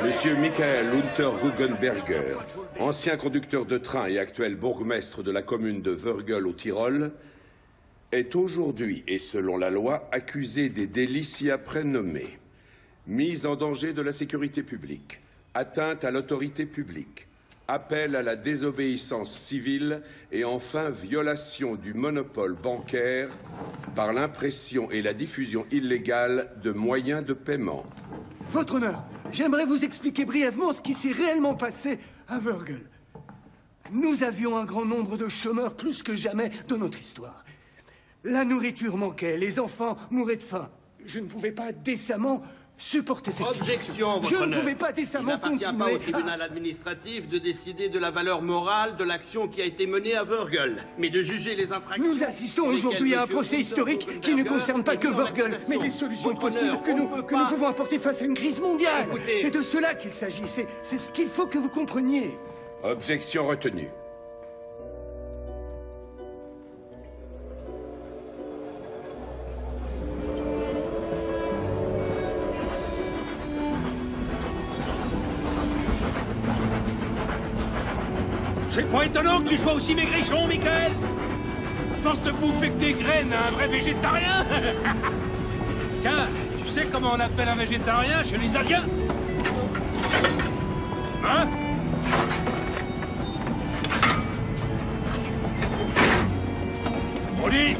Monsieur Michael Unterguggenberger, ancien conducteur de train et actuel bourgmestre de la commune de Wörgl au Tyrol, est aujourd'hui, et selon la loi, accusé des délits ci-après nommés: mise en danger de la sécurité publique, atteinte à l'autorité publique, appel à la désobéissance civile et enfin violation du monopole bancaire par l'impression et la diffusion illégale de moyens de paiement. Votre honneur, j'aimerais vous expliquer brièvement ce qui s'est réellement passé à Wörgl. Nous avions un grand nombre de chômeurs plus que jamais dans notre histoire. La nourriture manquait, les enfants mouraient de faim. Je ne pouvais pas décemment supporter cette situation. Je ne pouvais pas décemment continuer. Il n'appartient pas au tribunal administratif de décider de la valeur morale de l'action qui a été menée à Wörgl, mais de juger les infractions. Nous assistons aujourd'hui à un procès historique qui ne concerne pas que Wörgl, mais des solutions possibles que nous pouvons apporter face à une crise mondiale. C'est de cela qu'il s'agit. C'est ce qu'il faut que vous compreniez. Objection retenue. C'est pas étonnant que tu sois aussi maigrichon, Michael. À force de bouffer que des graines à un vrai végétarien. Tiens, tu sais comment on appelle un végétarien chez les Indiens? Hein? On dit,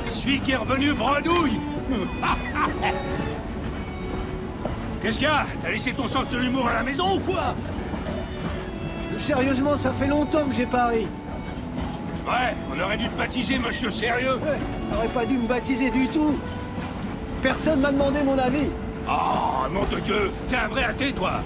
celui qui est revenu bredouille. Qu'est-ce qu'il y a? T'as laissé ton sens de l'humour à la maison ou quoi? Sérieusement, ça fait longtemps que j'ai pas ri. Ouais, on aurait dû te baptiser Monsieur Sérieux. Ouais, on n'aurait pas dû me baptiser du tout. Personne m'a demandé mon avis. Oh, nom de Dieu, t'es un vrai athée, toi.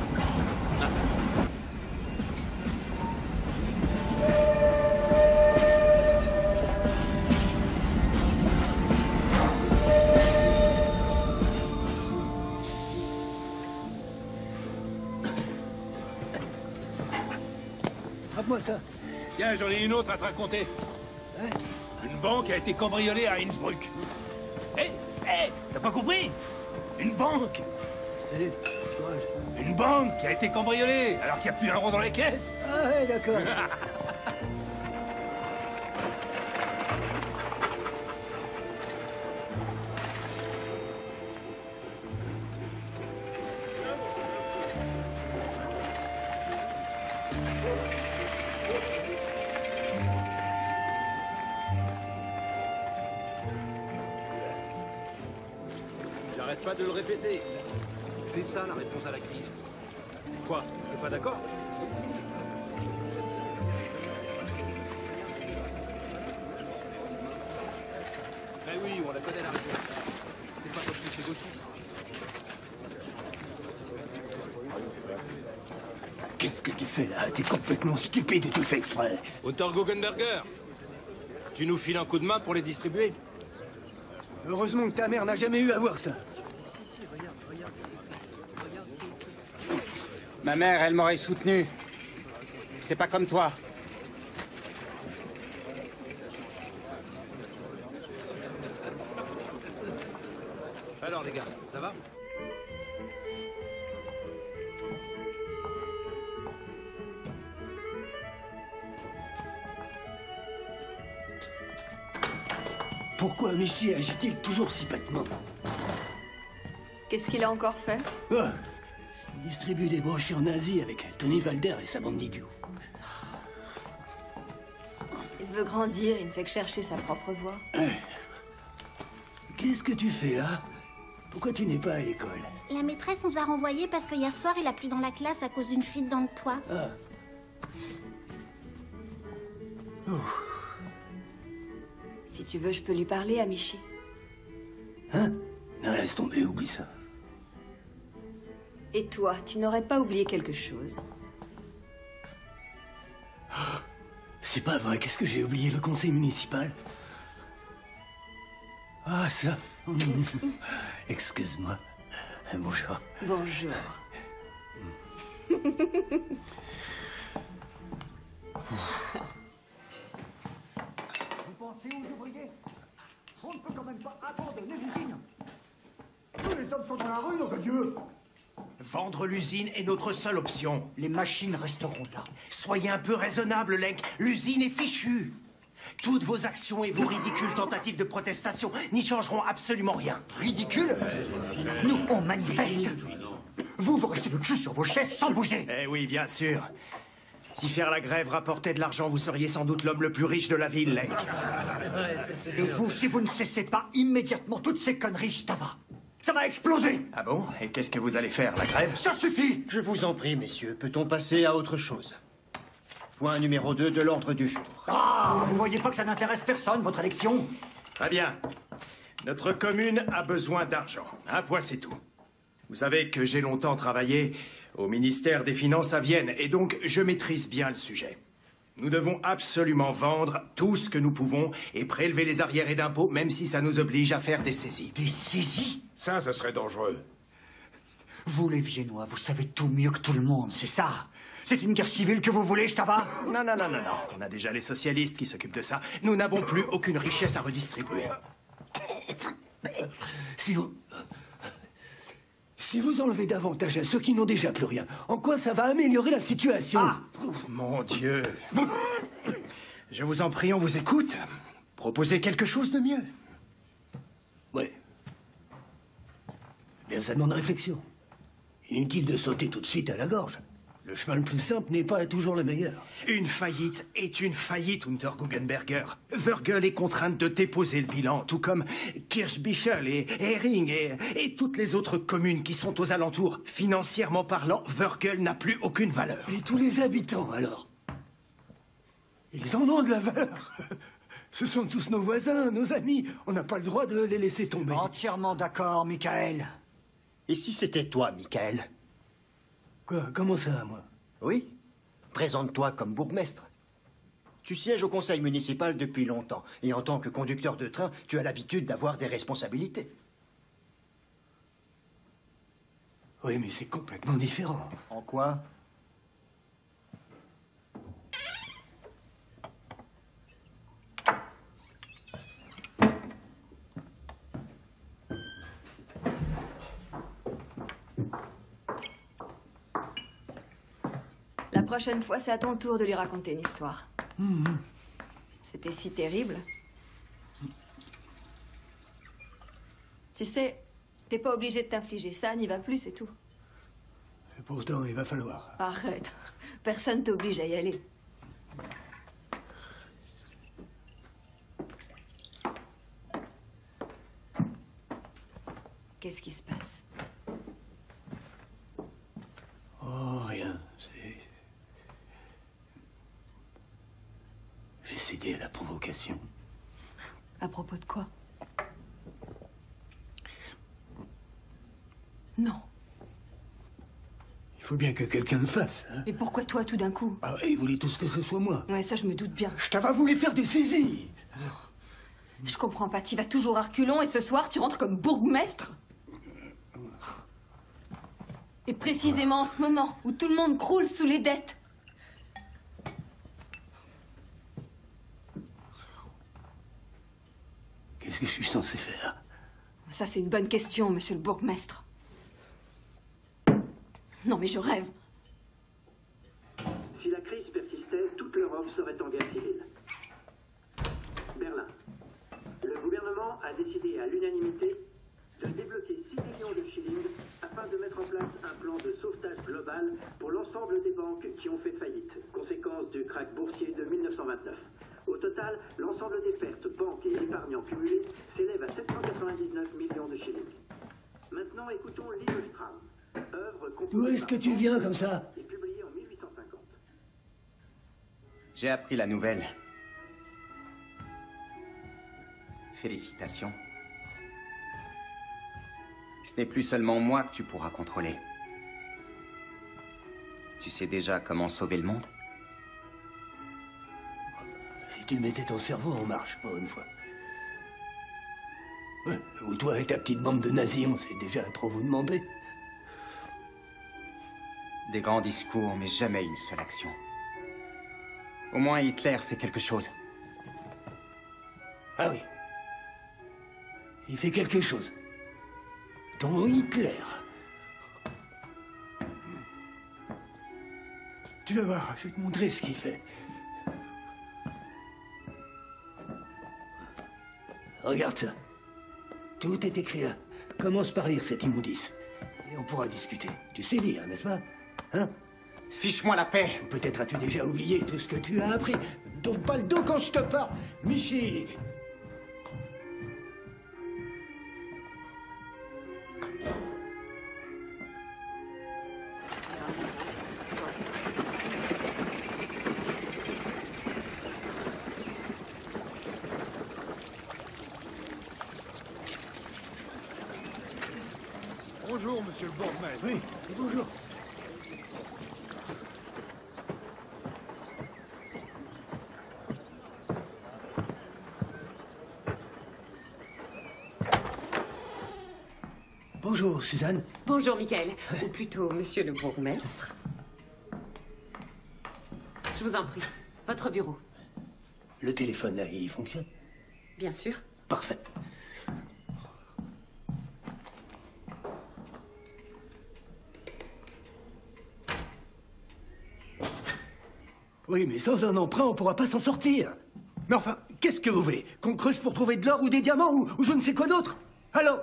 Attrape-moi ça. Tiens, j'en ai une autre à te raconter. Ouais. Une banque a été cambriolée à Innsbruck. Hé, t'as pas compris? Une banque. Une banque qui a été cambriolée, alors qu'il n'y a plus un rond dans les caisses. Ah ouais, d'accord. J'arrête pas de le répéter. C'est ça la réponse à la crise. Quoi? T'es pas d'accord? Ben oui, on la connaît la réponse. C'est pas comme si c'est gauchiste. Qu'est-ce que tu fais là? T'es complètement stupide et tu fais exprès. Unterguggenberger, tu nous files un coup de main pour les distribuer? Heureusement que ta mère n'a jamais eu à voir ça. Ma mère, elle m'aurait soutenu. C'est pas comme toi. Alors les gars, ça va? Pourquoi Michi agit-il toujours si bêtement? Qu'est-ce qu'il a encore fait? Oh, il distribue des brochures nazies avec Tony Valder et sa bande d'idiots. Il veut grandir, il ne fait que chercher sa propre voie. Qu'est-ce que tu fais là? Pourquoi tu n'es pas à l'école? La maîtresse nous a renvoyés parce que hier soir, il a plu dans la classe à cause d'une fuite dans le toit. Ah. Oh. Si tu veux, je peux lui parler à Michi. Hein? Non, laisse tomber, oublie ça. Et toi, tu n'aurais pas oublié quelque chose? Oh, c'est pas vrai, qu'est-ce que j'ai oublié? Le conseil municipal? Ah, ça. Excuse-moi. Bonjour. Bonjour. Vous pensez aux ouvriers? On ne peut quand même pas abandonner l'usine. Tous les hommes sont dans la rue, donc Dieu. Vendre l'usine est notre seule option. Les machines resteront là. Soyez un peu raisonnable, Lenk. L'usine est fichue. Toutes vos actions et vos ridicules tentatives de protestation n'y changeront absolument rien. Ridicule? Nous, on manifeste. Vous restez le cul sur vos chaises sans bouger. Eh oui, bien sûr. Si faire la grève rapportait de l'argent, vous seriez sans doute l'homme le plus riche de la ville, Lenk. Et vous, si vous ne cessez pas immédiatement toutes ces conneries, Stava, ça va exploser. Ah bon? Et qu'est-ce que vous allez faire, la grève? Ça suffit. Je vous en prie, messieurs, peut-on passer à autre chose? Point numéro 2 de l'ordre du jour. Ah, vous voyez pas que ça n'intéresse personne, votre élection? Très bien. Notre commune a besoin d'argent. Un point, c'est tout. Vous savez que j'ai longtemps travaillé au ministère des Finances à Vienne, et donc je maîtrise bien le sujet. Nous devons absolument vendre tout ce que nous pouvons et prélever les arriérés d'impôts, même si ça nous oblige à faire des saisies. Des saisies? Ça, ce serait dangereux. Vous, les Viennois, vous savez tout mieux que tout le monde, c'est ça? C'est une guerre civile que vous voulez, Stava? Non. On a déjà les socialistes qui s'occupent de ça. Nous n'avons plus aucune richesse à redistribuer. Si vous enlevez davantage à ceux qui n'ont déjà plus rien, en quoi ça va améliorer la situation? Ah! Mon Dieu! Je vous en prie, on vous écoute. Proposez quelque chose de mieux. Ouais. Bien, ça demande réflexion. Inutile de sauter tout de suite à la gorge. Le chemin le plus simple n'est pas toujours le meilleur. Une faillite est une faillite, Unterguggenberger. Wörgl est contrainte de déposer le bilan, tout comme Kirchbichel et Hering et toutes les autres communes qui sont aux alentours. Financièrement parlant, Wörgl n'a plus aucune valeur. Et tous les habitants, alors? Ils en ont de la valeur. Ce sont tous nos voisins, nos amis. On n'a pas le droit de les laisser tomber. Entièrement d'accord, Michael. Et si c'était toi, Michael? Quoi? Comment ça, moi? Oui. Présente-toi comme bourgmestre. Tu sièges au conseil municipal depuis longtemps, et en tant que conducteur de train, tu as l'habitude d'avoir des responsabilités. Oui, mais c'est complètement différent. En quoi? La prochaine fois, c'est à ton tour de lui raconter une histoire. C'était si terrible. Tu sais, t'es pas obligé de t'infliger ça, n'y va plus, c'est tout. Et pourtant, il va falloir. Arrête. Personne t'oblige à y aller. Qu'est-ce qui se passe? Oh, rien. J'ai cédé à la provocation. À propos de quoi? Non. Il faut bien que quelqu'un le fasse. Hein. Mais pourquoi toi, tout d'un coup? Ah ouais, ils voulaient tous que ce soit moi. Ouais, ça, je me doute bien. Je t'avais voulu faire des saisies. Je comprends pas. Tu vas toujours à reculons et ce soir, tu rentres comme bourgmestre? Et précisément en ce moment où tout le monde croule sous les dettes. Qu'est-ce que je suis censé faire? Ça, c'est une bonne question, monsieur le bourgmestre. Non, mais je rêve. Si la crise persistait, toute l'Europe serait en guerre civile. Berlin. Le gouvernement a décidé à l'unanimité de débloquer 6 millions de shillings afin de mettre en place un plan de sauvetage global pour l'ensemble des banques qui ont fait faillite, conséquence du krach boursier de 1929. Au total, l'ensemble des pertes banques et épargnants cumulés s'élève à 799 millions de shillings. Maintenant, écoutons Lillestrøm, œuvre D'où est-ce que tu viens comme ça? et publiée en 1850. J'ai appris la nouvelle. Félicitations. Ce n'est plus seulement moi que tu pourras contrôler. Tu sais déjà comment sauver le monde? Si tu mettais ton cerveau en marche, pour une fois. Ouais, ou toi et ta petite bande de nazis, on sait déjà trop vous demander. Des grands discours, mais jamais une seule action. Au moins Hitler fait quelque chose. Ah oui. Il fait quelque chose. Ton Hitler. Tu vas voir, je vais te montrer ce qu'il fait. Regarde ça. Tout est écrit là. Commence par lire cette immondice. Et on pourra discuter. Tu sais lire, n'est-ce pas? Hein? Fiche-moi la paix. Peut-être as-tu déjà oublié tout ce que tu as appris. Ne tourne pas le dos quand je te parle. Michi. Bonjour, monsieur le bourgmestre. Oui, bonjour. Bonjour, Suzanne. Bonjour, Michael. Ou plutôt, monsieur le bourgmestre. Je vous en prie. Votre bureau. Le téléphone, là, il fonctionne? Bien sûr. Parfait. Oui, mais sans un emprunt, on pourra pas s'en sortir. Mais enfin, qu'est-ce que vous voulez? Qu'on creuse pour trouver de l'or ou des diamants ou je ne sais quoi d'autre? Allô?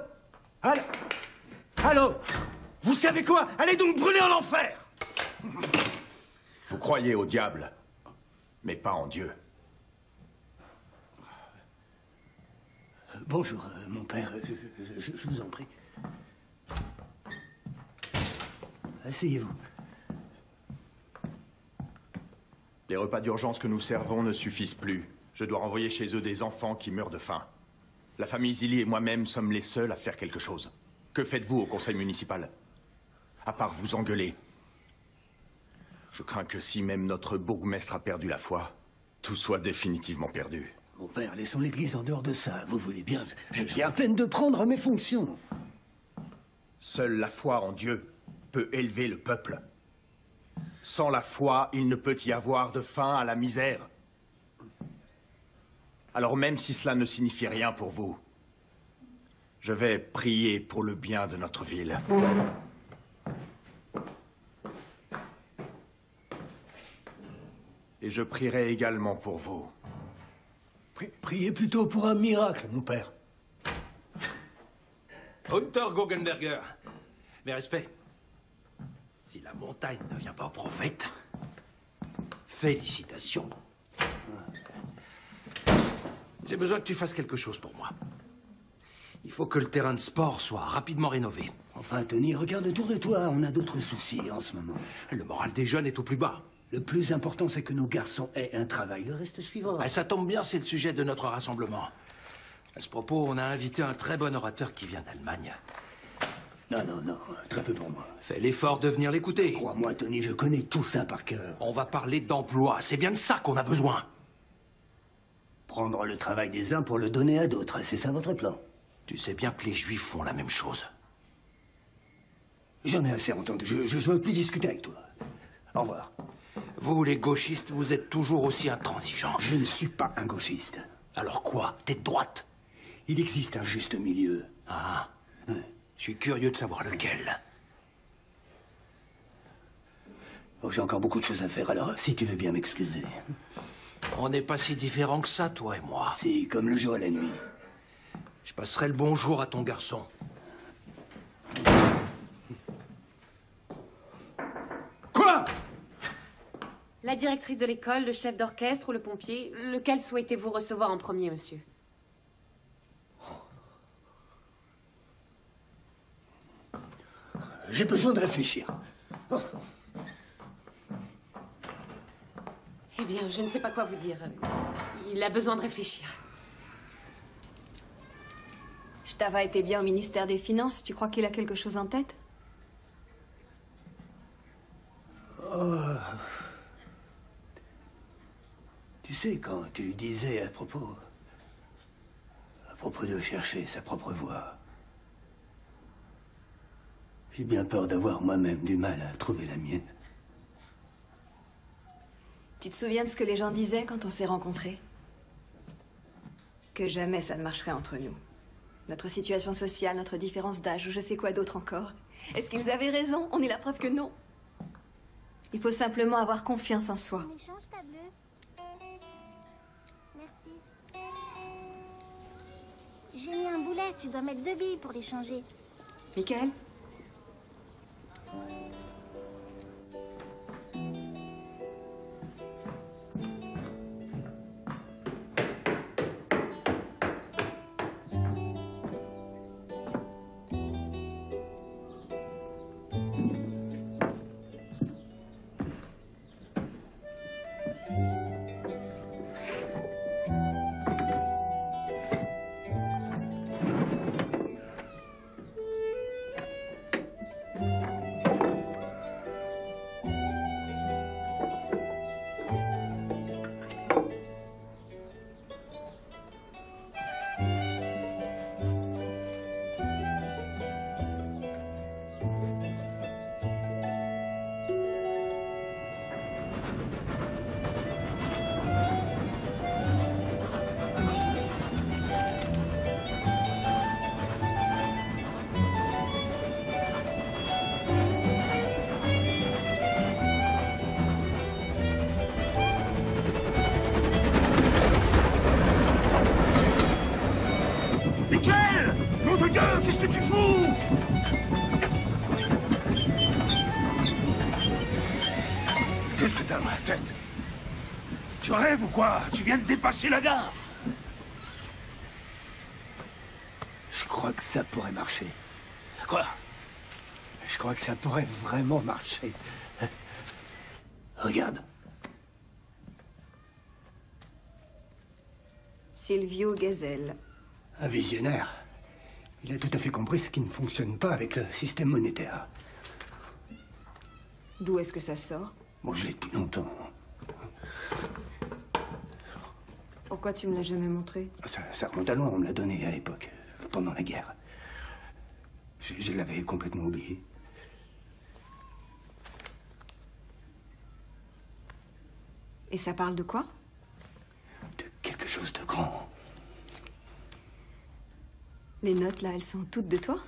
Allô? Allô? Vous savez quoi? Allez donc brûler en enfer! Vous croyez au diable, mais pas en Dieu. Bonjour, mon père. Je vous en prie. Asseyez-vous. Les repas d'urgence que nous servons ne suffisent plus. Je dois renvoyer chez eux des enfants qui meurent de faim. La famille Zilli et moi-même sommes les seuls à faire quelque chose. Que faites-vous au conseil municipal? À part vous engueuler. Je crains que si même notre bourgmestre a perdu la foi, tout soit définitivement perdu. Mon père, laissons l'église en dehors de ça. Vous voulez bien... Je viens à peine de prendre mes fonctions. Seule la foi en Dieu peut élever le peuple. Sans la foi, il ne peut y avoir de fin à la misère. Alors même si cela ne signifie rien pour vous, je vais prier pour le bien de notre ville. Et je prierai également pour vous. Priez plutôt pour un miracle, mon père. Hunter Guggenberger, mes respects. Si la montagne ne vient pas au prophète, félicitations. J'ai besoin que tu fasses quelque chose pour moi. Il faut que le terrain de sport soit rapidement rénové. Enfin, Tony, regarde autour de toi. On a d'autres soucis en ce moment. Le moral des jeunes est au plus bas. Le plus important, c'est que nos garçons aient un travail. Le reste suivra. Ah, ça tombe bien, c'est le sujet de notre rassemblement. À ce propos, on a invité un très bon orateur qui vient d'Allemagne. Non, très peu pour moi. Fais l'effort de venir l'écouter. Crois-moi, Tony, je connais tout ça par cœur. On va parler d'emploi, c'est bien de ça qu'on a besoin. Prendre le travail des uns pour le donner à d'autres, c'est ça votre plan? Tu sais bien que les Juifs font la même chose. J'en ai assez entendu, je veux plus discuter avec toi. Au revoir. Vous, les gauchistes, vous êtes toujours aussi intransigeants. Je ne suis pas un gauchiste. Alors quoi? T'es de droite? Il existe un juste milieu. Ah. Je suis curieux de savoir lequel. Oh, j'ai encore beaucoup de choses à faire, alors si tu veux bien m'excuser. On n'est pas si différents que ça, toi et moi. Si, comme le jour et la nuit. Je passerai le bonjour à ton garçon. Quoi? La directrice de l'école, le chef d'orchestre ou le pompier, lequel souhaitez-vous recevoir en premier, monsieur? J'ai besoin de réfléchir. Oh. Eh bien, je ne sais pas quoi vous dire. Il a besoin de réfléchir. Stava était bien au ministère des Finances. Tu crois qu'il a quelque chose en tête? Oh. Tu sais, quand tu disais à propos de chercher sa propre voie, j'ai bien peur d'avoir moi-même du mal à trouver la mienne. Tu te souviens de ce que les gens disaient quand on s'est rencontrés? Que jamais ça ne marcherait entre nous. Notre situation sociale, notre différence d'âge, ou je sais quoi d'autre encore. Est-ce qu'ils avaient raison? On est la preuve que non. Il faut simplement avoir confiance en soi. On échange ta bleue. Merci. J'ai mis un boulet, tu dois mettre 2 billes pour les changer. Michael? Michael! Nom de Dieu, qu'est-ce que tu fous? Qu'est-ce que t'as dans la tête? Tu rêves ou quoi? Tu viens de dépasser la gare. Je crois que ça pourrait marcher. Quoi? Je crois que ça pourrait vraiment marcher. Regarde. Silvio Gesell. Un visionnaire. Il a tout à fait compris ce qui ne fonctionne pas avec le système monétaire. D'où est-ce que ça sort? Bon, je l'ai depuis longtemps. Pourquoi tu me l'as jamais montré? Ça remonte à loin, on me l'a donné à l'époque, pendant la guerre. Je l'avais complètement oublié. Et ça parle de quoi? De quelque chose de grand. Les notes, là, elles sont toutes de toi?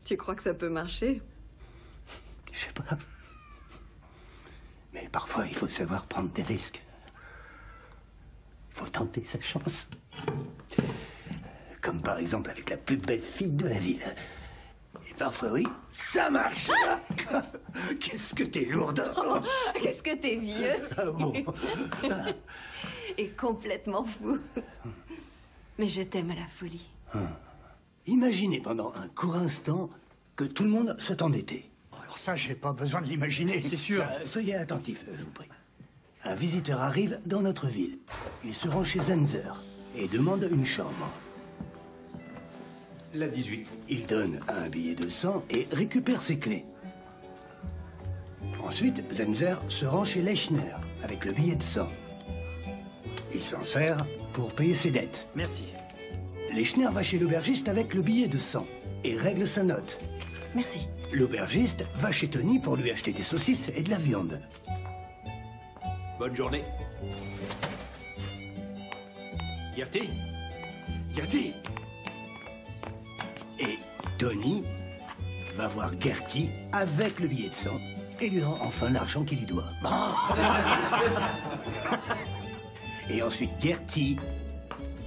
Tu crois que ça peut marcher? Je sais pas. Mais parfois, il faut savoir prendre des risques. Il faut tenter sa chance. Comme par exemple avec la plus belle fille de la ville. Et parfois, oui, ça marche. Qu'est-ce que t'es lourde. Qu'est-ce que t'es vieux. Ah bon. Et complètement fou. Mais je t'aime à la folie. Imaginez pendant un court instant que tout le monde soit endetté. Alors ça, j'ai pas besoin de l'imaginer. C'est sûr. Soyez attentifs, je vous prie. Un visiteur arrive dans notre ville. Il se rend chez Zenzer et demande une chambre. La 18. Il donne un billet de 100 et récupère ses clés. Ensuite, Zenzer se rend chez Lechner avec le billet de 100. Il s'en sert pour payer ses dettes. Merci. Lechner va chez l'aubergiste avec le billet de 100 et règle sa note. Merci. L'aubergiste va chez Tony pour lui acheter des saucisses et de la viande. Bonne journée. Gertie? Gertie! Et Tony va voir Gertie avec le billet de 100 et lui rend enfin l'argent qu'il lui doit. Et ensuite, Gertie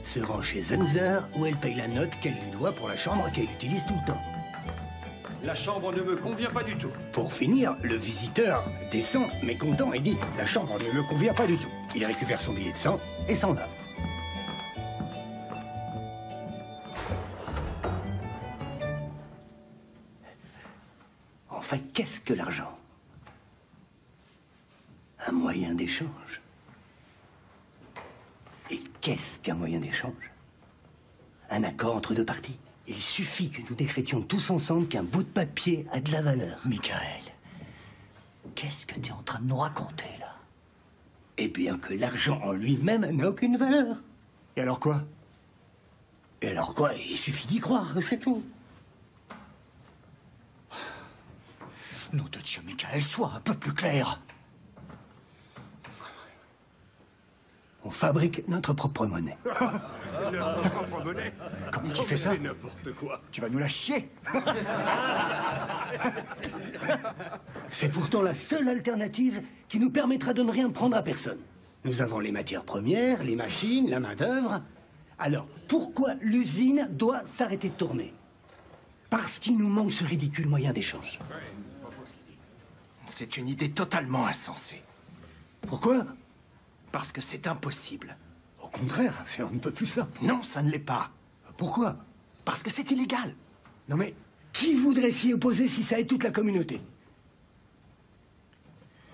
se rend chez Zenzer où elle paye la note qu'elle lui doit pour la chambre qu'elle utilise tout le temps. La chambre ne me convient pas du tout. Pour finir, le visiteur descend, mécontent, et dit « La chambre ne me convient pas du tout ». Il récupère son billet de 100 et s'en va. Enfin, qu'est-ce que l'argent? Un moyen d'échange. Et qu'est-ce qu'un moyen d'échange? Un accord entre deux parties. Il suffit que nous décrétions tous ensemble qu'un bout de papier a de la valeur. Michael, qu'est-ce que t'es en train de nous raconter, là? Eh bien que l'argent en lui-même n'a aucune valeur. Et alors quoi? Et alors quoi? Il suffit d'y croire, c'est tout. Nom de Dieu, Michael, sois un peu plus clair. On fabrique notre propre monnaie. Notre propre monnaie? Comment tu fais ça? C'est n'importe quoi. Tu vas nous la chier. C'est pourtant la seule alternative qui nous permettra de ne rien prendre à personne. Nous avons les matières premières, les machines, la main-d'œuvre. Alors, pourquoi l'usine doit s'arrêter de tourner? Parce qu'il nous manque ce ridicule moyen d'échange. C'est une idée totalement insensée. Pourquoi? Parce que c'est impossible. Au contraire, c'est un peu plus simple. Non, ça ne l'est pas. Pourquoi? Parce que c'est illégal. Non mais, qui voudrait s'y opposer si ça aide toute la communauté?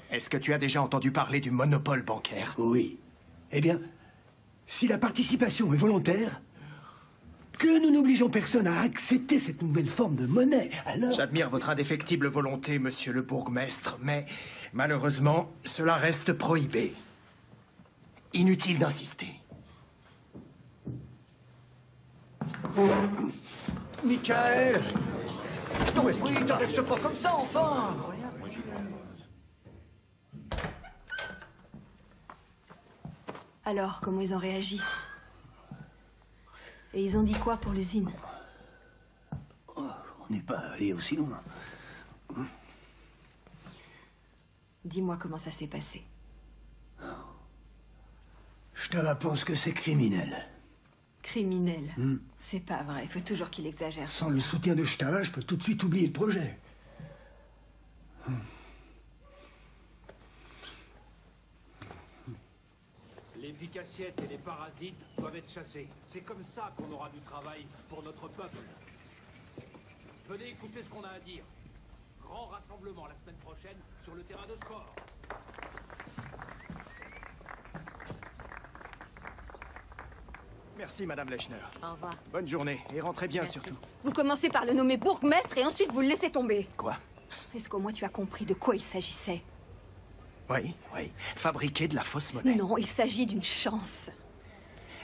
Est-ce que tu as déjà entendu parler du monopole bancaire? Oui. Eh bien, si la participation est volontaire, que nous n'obligeons personne à accepter cette nouvelle forme de monnaie, alors... J'admire votre indéfectible volonté, monsieur le bourgmestre, mais malheureusement, cela reste prohibé. Inutile d'insister. Michael! Je t'en prie, t'en restes pas comme ça, enfin! Alors, comment ils ont réagi? Et ils ont dit quoi pour l'usine? On n'est pas allé aussi loin. Dis-moi comment ça s'est passé. Stava pense que c'est criminel. Criminel? C'est pas vrai, il faut toujours qu'il exagère. Sans le soutien de Stava, je peux tout de suite oublier le projet. Les picassiettes et les parasites doivent être chassés. C'est comme ça qu'on aura du travail pour notre peuple. Venez écouter ce qu'on a à dire. Grand rassemblement la semaine prochaine sur le terrain de sport. Merci, Madame Lechner. Au revoir. Bonne journée, et rentrez bien surtout. Vous commencez par le nommer bourgmestre et ensuite vous le laissez tomber. Quoi? Est-ce qu'au moins tu as compris de quoi il s'agissait? Oui, oui. Fabriquer de la fausse monnaie. Non, il s'agit d'une chance.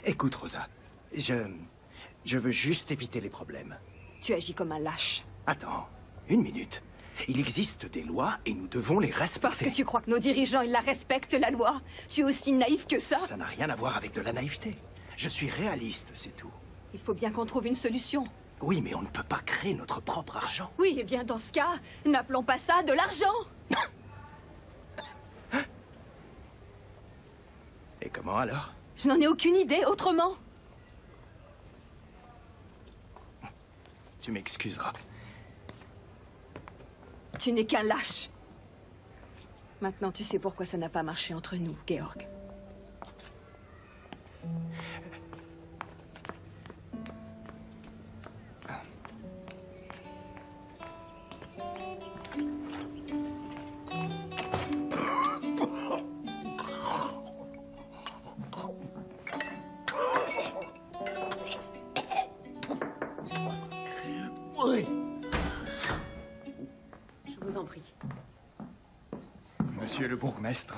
Écoute, Rosa, je veux juste éviter les problèmes. Tu agis comme un lâche. Attends, une minute. Il existe des lois et nous devons les respecter. Parce que tu crois que nos dirigeants, ils la respectent, la loi? Tu es aussi naïf que ça? Ça n'a rien à voir avec de la naïveté. Je suis réaliste, c'est tout. Il faut bien qu'on trouve une solution. Oui, mais on ne peut pas créer notre propre argent. Oui, eh bien dans ce cas, n'appelons pas ça de l'argent. Et comment alors? Je n'en ai aucune idée, autrement. Tu m'excuseras. Tu n'es qu'un lâche. Maintenant, tu sais pourquoi ça n'a pas marché entre nous, Georg. Oui. Je vous en prie. Monsieur le bourgmestre,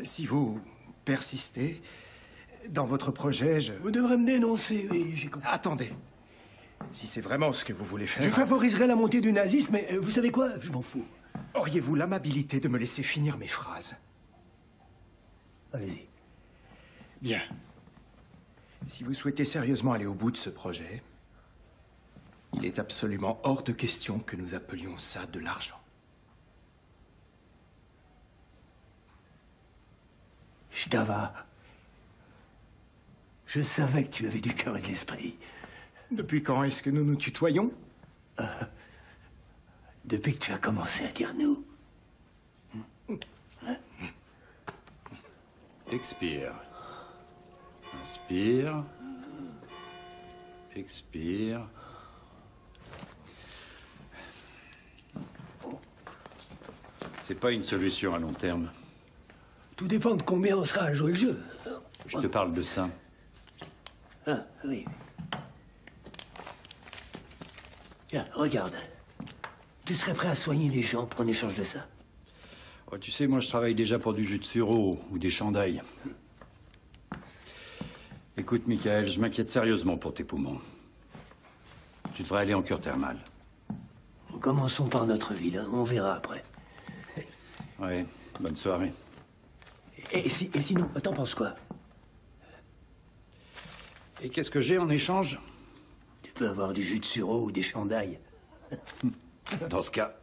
si vous persistez dans votre projet, Vous devrez me dénoncer, oui, j'ai compris. Attendez. Si c'est vraiment ce que vous voulez faire... Je favoriserai la montée du nazisme, mais vous savez quoi? Je m'en fous. Auriez-vous l'amabilité de me laisser finir mes phrases? Allez-y. Bien. Si vous souhaitez sérieusement aller au bout de ce projet, il est absolument hors de question que nous appelions ça de l'argent. Stava, je savais que tu avais du cœur et de l'esprit. Depuis quand est-ce que nous nous tutoyons? Depuis que tu as commencé à dire nous. Expire. Inspire. Expire. C'est pas une solution à long terme. Tout dépend de combien on sera à jouer le jeu. Je te parle de ça. Ah, oui. Tiens, regarde. Tu serais prêt à soigner les gens en échange de ça? Oh, tu sais, moi, je travaille déjà pour du jus de sureau ou des chandails. Écoute, Michael, je m'inquiète sérieusement pour tes poumons. Tu devrais aller en cure thermale. Commençons par notre ville, hein. On verra après. Ouais, bonne soirée. Et sinon, t'en penses quoi? Et qu'est-ce que j'ai en échange? Tu peux avoir du jus de sureau ou des chandails. Dans ce cas...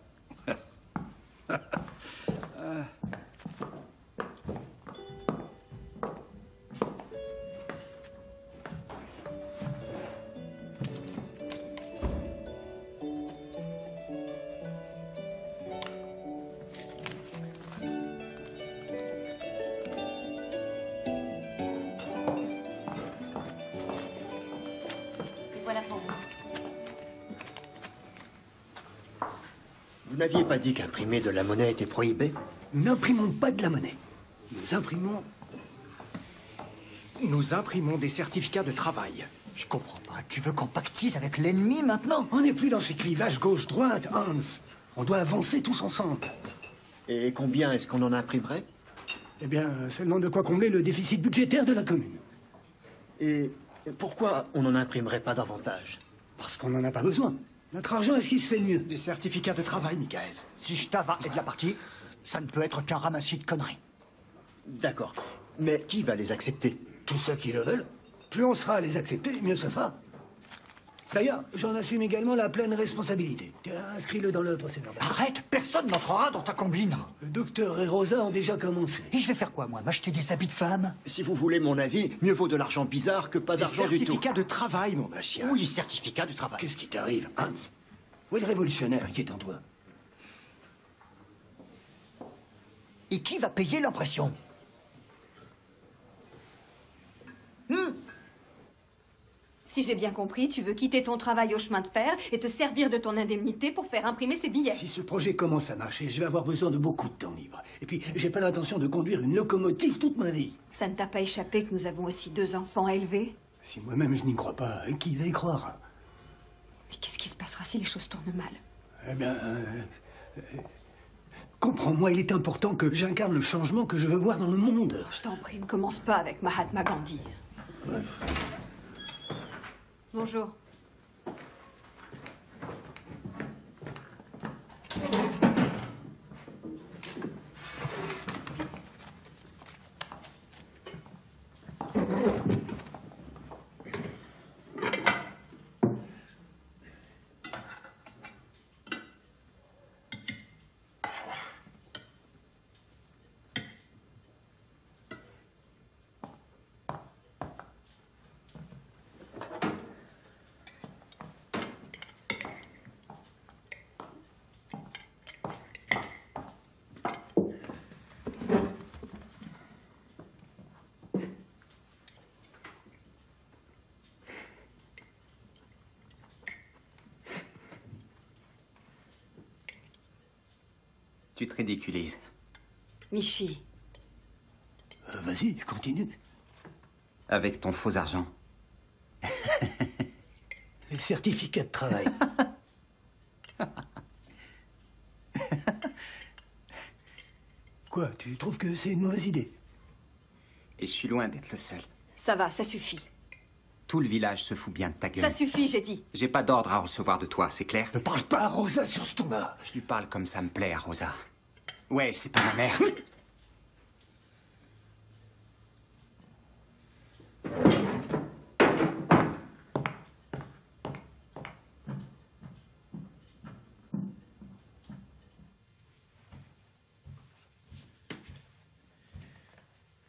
Vous n'aviez pas dit qu'imprimer de la monnaie était prohibé? Nous n'imprimons pas de la monnaie. Nous imprimons... Nous imprimons des certificats de travail. Je comprends pas. Tu veux qu'on pactise avec l'ennemi maintenant? On n'est plus dans ces clivages gauche-droite, Hans. On doit avancer tous ensemble. Et combien est-ce qu'on en imprimerait? Eh bien, seulement de quoi combler le déficit budgétaire de la commune. Et pourquoi on n'en imprimerait pas davantage? Parce qu'on n'en a pas besoin. Notre argent est ce qui se fait mieux. Des certificats de travail, Michael. Si Stava est de la partie, ça ne peut être qu'un ramassis de conneries. D'accord. Mais qui va les accepter? Tous ceux qui le veulent. Plus on sera à les accepter, mieux ça sera. D'ailleurs, j'en assume également la pleine responsabilité. Inscris-le dans le procès-verbal. Arrête, personne n'entrera dans ta combine. Le docteur et Rosa ont déjà commencé. Et je vais faire quoi, moi? M'acheter des habits de femme? Si vous voulez mon avis, mieux vaut de l'argent bizarre que pas d'argent du tout. Certificats de travail, nom d'un chien. Oui, certificat de travail. Qu'est-ce qui t'arrive, Hans? Où est le révolutionnaire qui est en toi? Et qui va payer l'impression? Si j'ai bien compris, tu veux quitter ton travail au chemin de fer et te servir de ton indemnité pour faire imprimer ces billets. Si ce projet commence à marcher, je vais avoir besoin de beaucoup de temps libre. Et puis, j'ai pas l'intention de conduire une locomotive toute ma vie. Ça ne t'a pas échappé que nous avons aussi 2 enfants à élever? Si moi-même je n'y crois pas, qui va y croire? Mais qu'est-ce qui se passera si les choses tournent mal? Eh bien... comprends-moi, il est important que j'incarne le changement que je veux voir dans le monde. Je t'en prie, ne commence pas avec Mahatma Gandhi. Ouais. Bonjour. Tu te ridiculises. Michi. Vas-y, continue. Avec ton faux argent. Les certificats de travail. Quoi, tu trouves que c'est une mauvaise idée? Et je suis loin d'être le seul. Ça va, ça suffit. Tout le village se fout bien de ta gueule. Ça suffit, j'ai dit. J'ai pas d'ordre à recevoir de toi, c'est clair? Ne parle pas à Rosa sur ce ton-là. Je lui parle comme ça me plaît à Rosa. Ouais, c'est pas ma mère.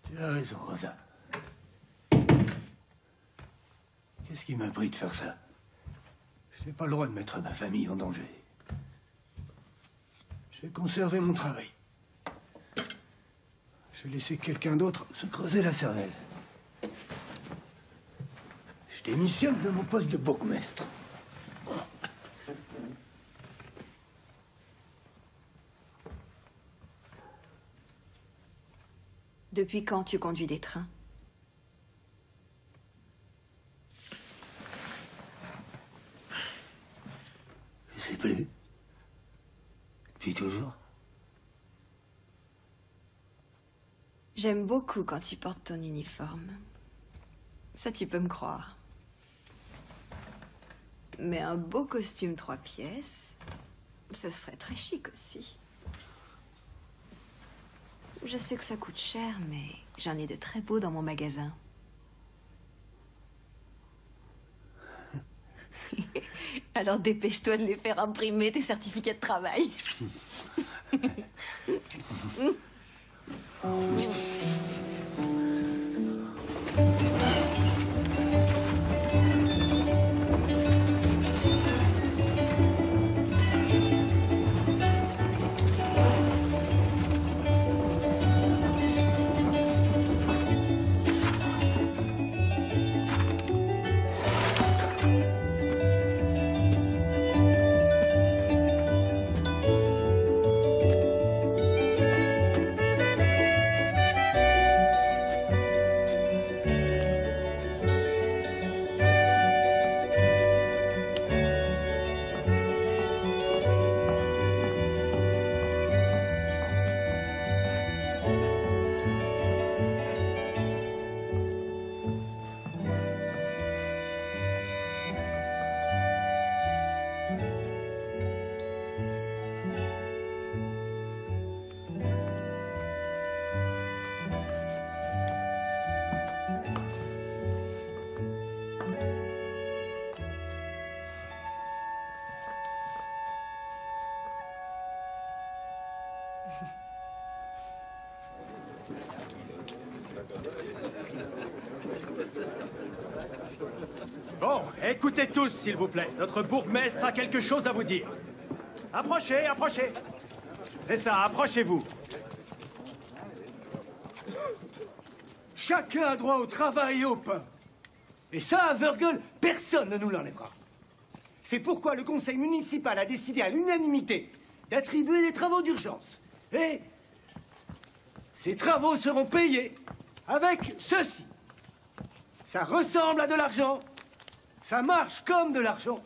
Tu as raison, Rosa. Qu'est-ce qui m'a pris de faire ça? Je n'ai pas le droit de mettre ma famille en danger. Je vais conserver mon travail. Je vais laisser quelqu'un d'autre se creuser la cervelle. Je démissionne de mon poste de bourgmestre. Depuis quand tu conduis des trains? Je sais plus. Depuis toujours. J'aime beaucoup quand tu portes ton uniforme. Ça, tu peux me croire. Mais un beau costume 3 pièces, ce serait très chic aussi. Je sais que ça coûte cher, mais j'en ai de très beaux dans mon magasin. Alors dépêche-toi de les faire imprimer, tes certificats de travail. Bon, écoutez tous, s'il vous plaît. Notre bourgmestre a quelque chose à vous dire. Approchez, approchez. C'est ça, approchez-vous. Chacun a droit au travail et au pain. Et ça, à Wörgl, personne ne nous l'enlèvera. C'est pourquoi le conseil municipal a décidé à l'unanimité d'attribuer les travaux d'urgence. Et ces travaux seront payés avec ceci. Ça ressemble à de l'argent, ça marche comme de l'argent,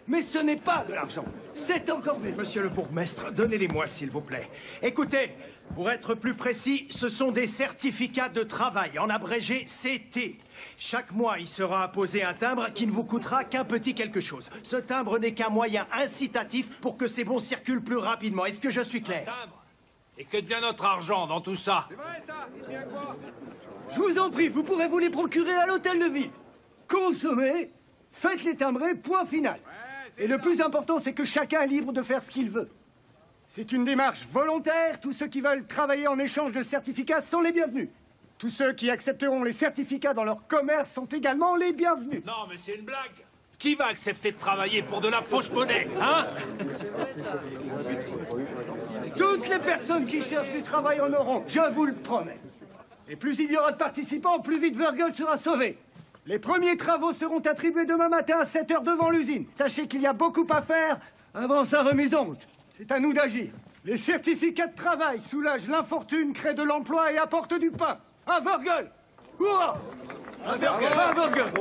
mais ce n'est pas de l'argent. C'est encore mieux. Monsieur le bourgmestre, donnez-les-moi, s'il vous plaît. Écoutez, pour être plus précis, ce sont des certificats de travail, en abrégé CT. Chaque mois, il sera apposé un timbre qui ne vous coûtera qu'un petit quelque chose. Ce timbre n'est qu'un moyen incitatif pour que ces bons circulent plus rapidement. Est-ce que je suis clair? Timbre. Et que devient notre argent dans tout ça? C'est vrai, ça? Il tient quoi? Je vous en prie, vous pourrez vous les procurer à l'hôtel de ville. Consommez, faites-les timbrer, point final. Et le plus important, c'est que chacun est libre de faire ce qu'il veut. C'est une démarche volontaire. Tous ceux qui veulent travailler en échange de certificats sont les bienvenus. Tous ceux qui accepteront les certificats dans leur commerce sont également les bienvenus. Non, mais c'est une blague. Qui va accepter de travailler pour de la fausse monnaie, hein? Toutes les personnes qui cherchent du travail en auront, je vous le promets. Et plus il y aura de participants, plus vite Wörgl sera sauvé. Les premiers travaux seront attribués demain matin à 7 h devant l'usine. Sachez qu'il y a beaucoup à faire avant sa remise en route. C'est à nous d'agir. Les certificats de travail soulagent l'infortune, créent de l'emploi et apportent du pain. À Wörgl! Hurrah! À Wörgl! À Wörgl!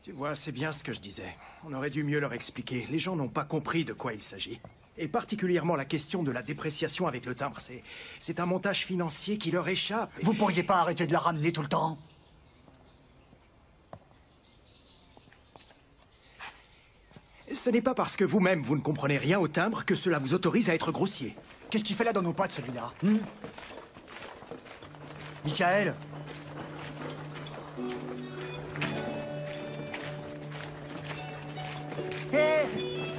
Tu vois, c'est bien ce que je disais. On aurait dû mieux leur expliquer. Les gens n'ont pas compris de quoi il s'agit. Et particulièrement la question de la dépréciation avec le timbre. C'est un montage financier qui leur échappe. Vous pourriez pas arrêter de la ramener tout le temps? Ce n'est pas parce que vous-même vous ne comprenez rien au timbre que cela vous autorise à être grossier. Qu'est-ce qu'il fait là dans nos pattes, celui-là? Michael? Hé!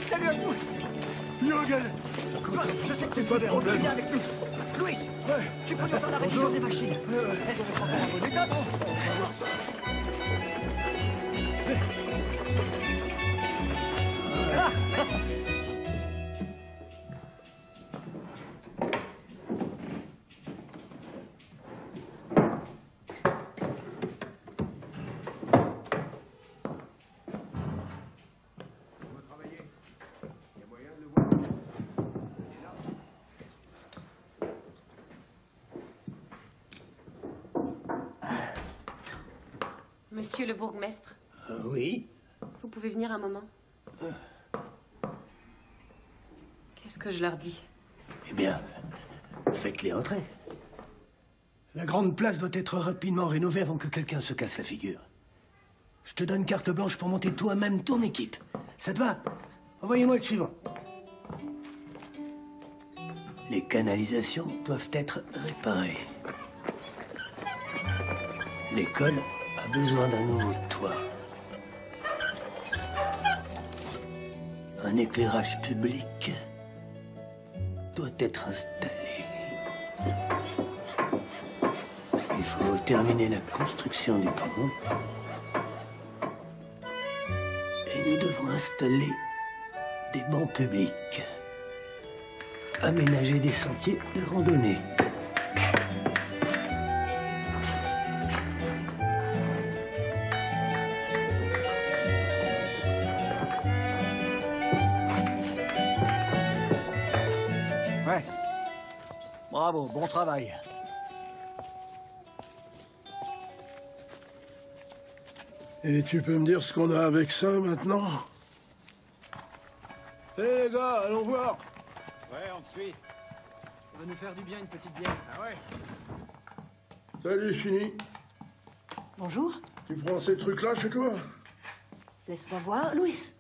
Salut à tous! Wörgl! Je sais que tu fais des problèmes avec nous. Louis! Tu peux nous faire la révision des machines? Elle doit être encore en bon état, non? On va voir ça. Monsieur le bourgmestre. Oui. Vous pouvez venir un moment? Qu'est-ce que je leur dis? Eh bien, faites-les entrer. La grande place doit être rapidement rénovée avant que quelqu'un se casse la figure. Je te donne carte blanche pour monter toi-même ton équipe. Ça te va? Envoyez-moi le suivant. Les canalisations doivent être réparées. L'école a besoin d'un nouveau toit. Un éclairage public doit être installé. Il faut terminer la construction du pont. Et nous devons installer des bancs publics. Aménager des sentiers de randonnée. Ouais. Bravo, bon travail. Et tu peux me dire ce qu'on a avec ça maintenant? Hé les gars, allons voir. Ouais, on te suit. Ça va nous faire du bien une petite bière. Ah ouais? Salut, fini. Bonjour. Tu prends ces trucs-là chez toi? Laisse-moi voir. Louis.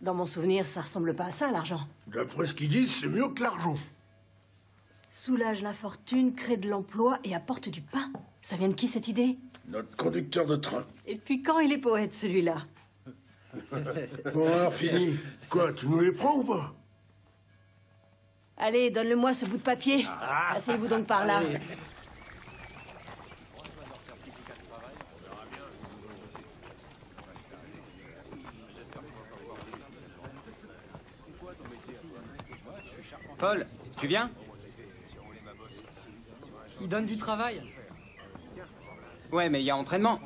Dans mon souvenir, ça ressemble pas à ça, l'argent. D'après ce qu'ils disent, c'est mieux que l'argent. Soulage l'infortune, crée de l'emploi et apporte du pain. Ça vient de qui, cette idée? Notre conducteur de train. Et depuis quand il est poète, celui-là? Bon, alors, fini. Quoi, tu nous les prends ou pas? Allez, donne-le-moi ce bout de papier. Asseyez-vous donc par là. Allez. Paul, tu viens? Il donne du travail. Ouais, mais il y a entraînement.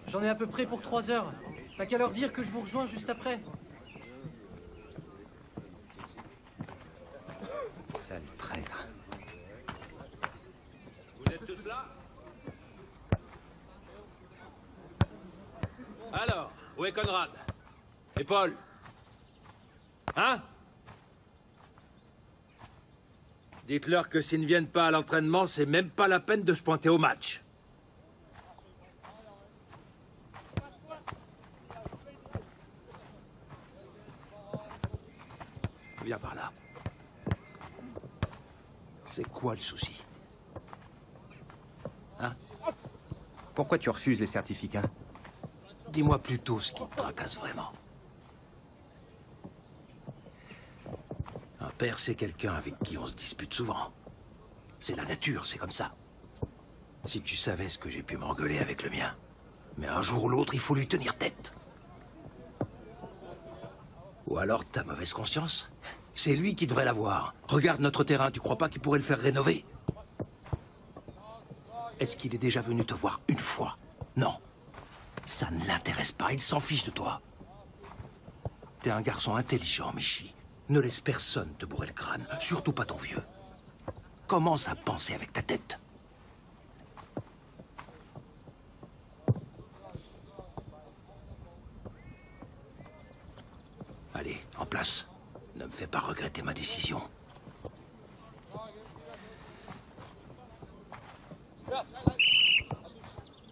J'en ai à peu près pour 3 heures. T'as qu'à leur dire que je vous rejoins juste après. Sale traître. Vous êtes tous là? Alors, où est Conrad? Et Paul? Hein? Dites-leur que s'ils ne viennent pas à l'entraînement, c'est même pas la peine de se pointer au match. Viens par là. C'est quoi le souci? Hein? Pourquoi tu refuses les certificats? Dis-moi plutôt ce qui te tracasse vraiment. Un père, c'est quelqu'un avec qui on se dispute souvent. C'est la nature, c'est comme ça. Si tu savais ce que j'ai pu m'engueuler avec le mien. Mais un jour ou l'autre, il faut lui tenir tête. Ou alors ta mauvaise conscience? C'est lui qui devrait l'avoir. Regarde notre terrain, tu crois pas qu'il pourrait le faire rénover? Est-ce qu'il est déjà venu te voir une fois? Non. Ça ne l'intéresse pas, il s'en fiche de toi. T'es un garçon intelligent, Michi. Ne laisse personne te bourrer le crâne, surtout pas ton vieux. Commence à penser avec ta tête. Allez, en place. Ne me fais pas regretter ma décision.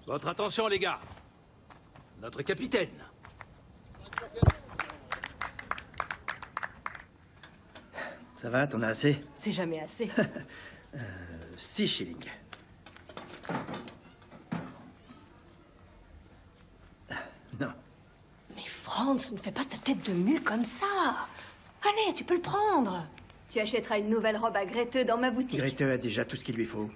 Votre attention, les gars. Notre capitaine. Ça va, t'en as assez? C'est jamais assez. 6 shillings. Non. Mais Franz, ne fais pas ta tête de mule comme ça. Allez, tu peux le prendre. Tu achèteras une nouvelle robe à Grete dans ma boutique. Grete a déjà tout ce qu'il lui faut.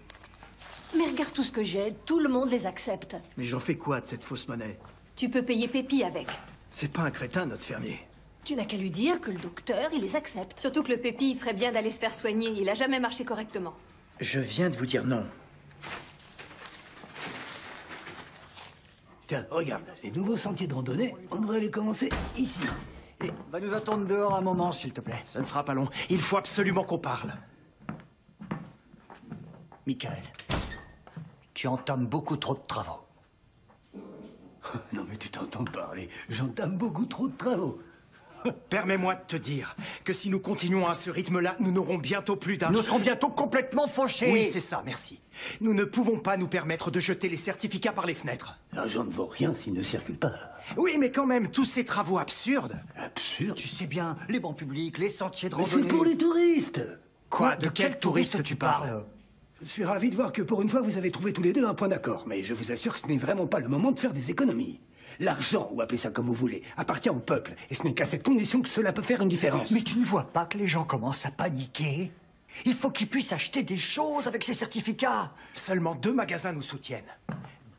Mais regarde tout ce que j'ai, tout le monde les accepte. Mais j'en fais quoi de cette fausse monnaie? Tu peux payer Pépi avec. C'est pas un crétin, notre fermier. Tu n'as qu'à lui dire que le docteur, il les accepte. Surtout que le Pépi, il ferait bien d'aller se faire soigner. Il a jamais marché correctement. Je viens de vous dire non. Tiens, regarde, les nouveaux sentiers de randonnée, on devrait les commencer ici. Et... Va nous attendre dehors un moment, s'il te plaît. Ça ne sera pas long. Il faut absolument qu'on parle. Michael, tu entames beaucoup trop de travaux. Non mais tu t'entends parler, j'entame beaucoup trop de travaux. Permets-moi de te dire que si nous continuons à ce rythme-là, nous n'aurons bientôt plus d'argent. Nous serons bientôt complètement fauchés. Oui, c'est ça, merci. Nous ne pouvons pas nous permettre de jeter les certificats par les fenêtres. L'argent ne vaut rien s'il ne circule pas. Oui, mais quand même, tous ces travaux absurdes. Absurdes? Tu sais bien, les bancs publics, les sentiers de Mais randonnée... c'est pour les touristes. Quoi? De quel touriste tu parles? Je suis ravi de voir que pour une fois vous avez trouvé tous les deux un point d'accord, mais je vous assure que ce n'est vraiment pas le moment de faire des économies. L'argent, ou appelez ça comme vous voulez, appartient au peuple, et ce n'est qu'à cette condition que cela peut faire une différence. Mais tu ne vois pas que les gens commencent à paniquer? Il faut qu'ils puissent acheter des choses avec ces certificats. Seulement 2 magasins nous soutiennent.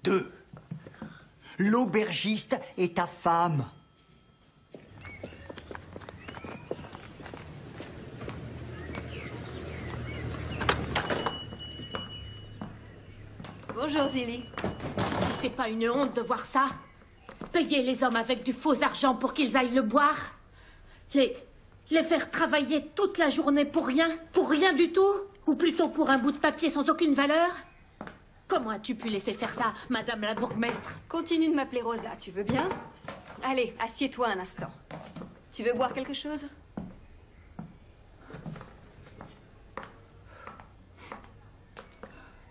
2. L'aubergiste et ta femme. Bonjour, Zilly. Si c'est pas une honte de voir ça, payer les hommes avec du faux argent pour qu'ils aillent le boire, les faire travailler toute la journée pour rien du tout, ou plutôt pour un bout de papier sans aucune valeur. Comment as-tu pu laisser faire ça, Madame la bourgmestre? Continue de m'appeler Rosa, tu veux bien? Allez, assieds-toi un instant. Tu veux boire quelque chose?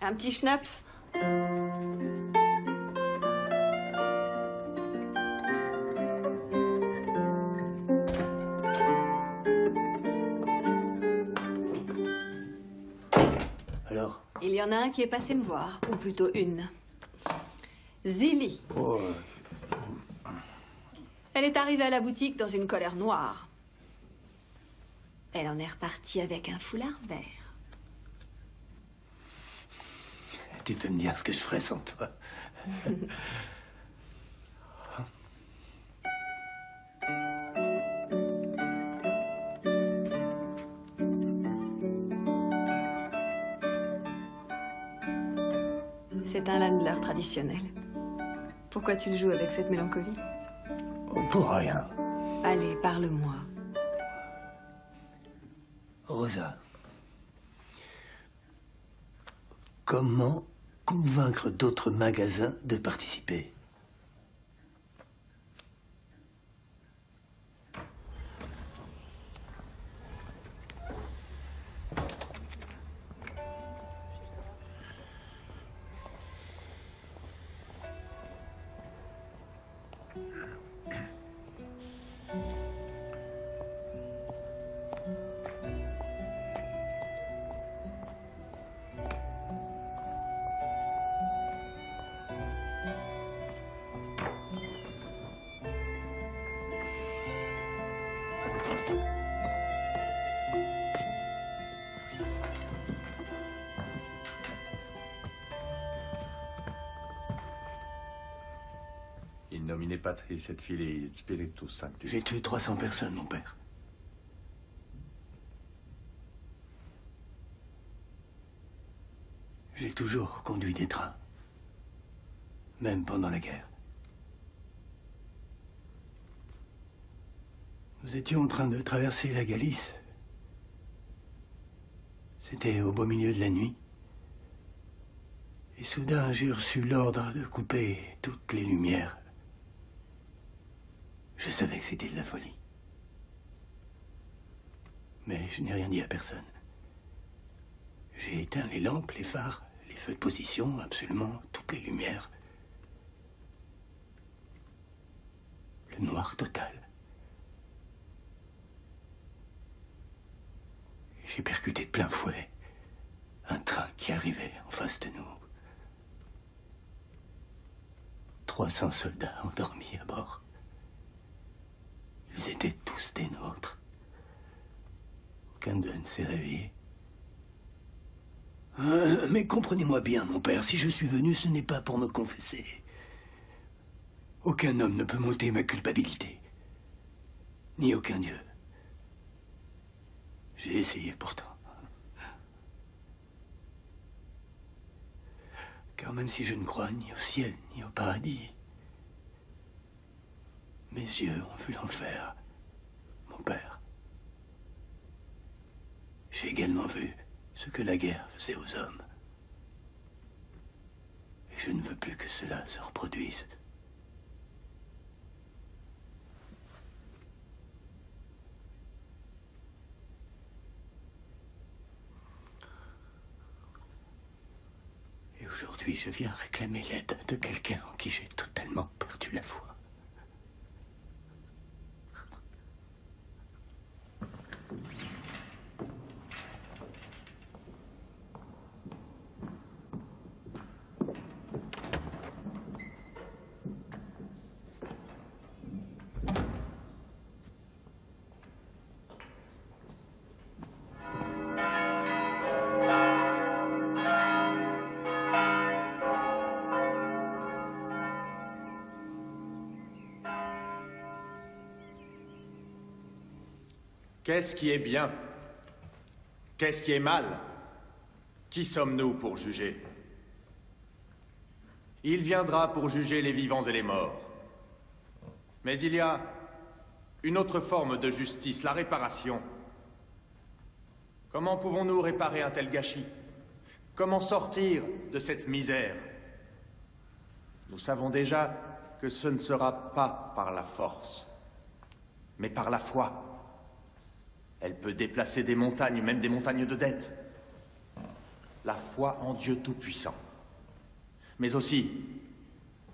Un petit schnapps? Alors? Il y en a un qui est passé me voir, ou plutôt une. Zilly. Oh. Elle est arrivée à la boutique dans une colère noire. Elle en est repartie avec un foulard vert. Tu peux me dire ce que je ferais sans toi. C'est un Landler traditionnel. Pourquoi tu le joues avec cette mélancolie? Pour rien. Allez, parle-moi. Rosa. Comment convaincre d'autres magasins de participer? In nomine Patris et Filii et Spiritus Sancti. J'ai tué 300 personnes, mon père. J'ai toujours conduit des trains. Même pendant la guerre. Nous étions en train de traverser la Galice. C'était au beau milieu de la nuit. Et soudain, j'ai reçu l'ordre de couper toutes les lumières. Je savais que c'était de la folie. Mais je n'ai rien dit à personne. J'ai éteint les lampes, les phares, les feux de position, absolument toutes les lumières. Le noir total. J'ai percuté de plein fouet un train qui arrivait en face de nous. 300 soldats endormis à bord. Ils étaient tous des nôtres. Aucun d'eux ne s'est réveillé. Mais comprenez-moi bien, mon père, si je suis venu, ce n'est pas pour me confesser. Aucun homme ne peut m'ôter ma culpabilité. Ni aucun dieu. J'ai essayé pourtant. Car même si je ne crois ni au ciel, ni au paradis, mes yeux ont vu l'enfer, mon père. J'ai également vu ce que la guerre faisait aux hommes. Je ne veux plus que cela se reproduise. Et aujourd'hui, je viens réclamer l'aide de quelqu'un en qui j'ai totalement perdu la foi. Qu'est-ce qui est bien? Qu'est-ce qui est mal? Qui sommes-nous pour juger? Il viendra pour juger les vivants et les morts. Mais il y a une autre forme de justice, la réparation. Comment pouvons-nous réparer un tel gâchis? Comment sortir de cette misère? Nous savons déjà que ce ne sera pas par la force, mais par la foi. Elle peut déplacer des montagnes, même des montagnes de dette. La foi en Dieu Tout-Puissant. Mais aussi,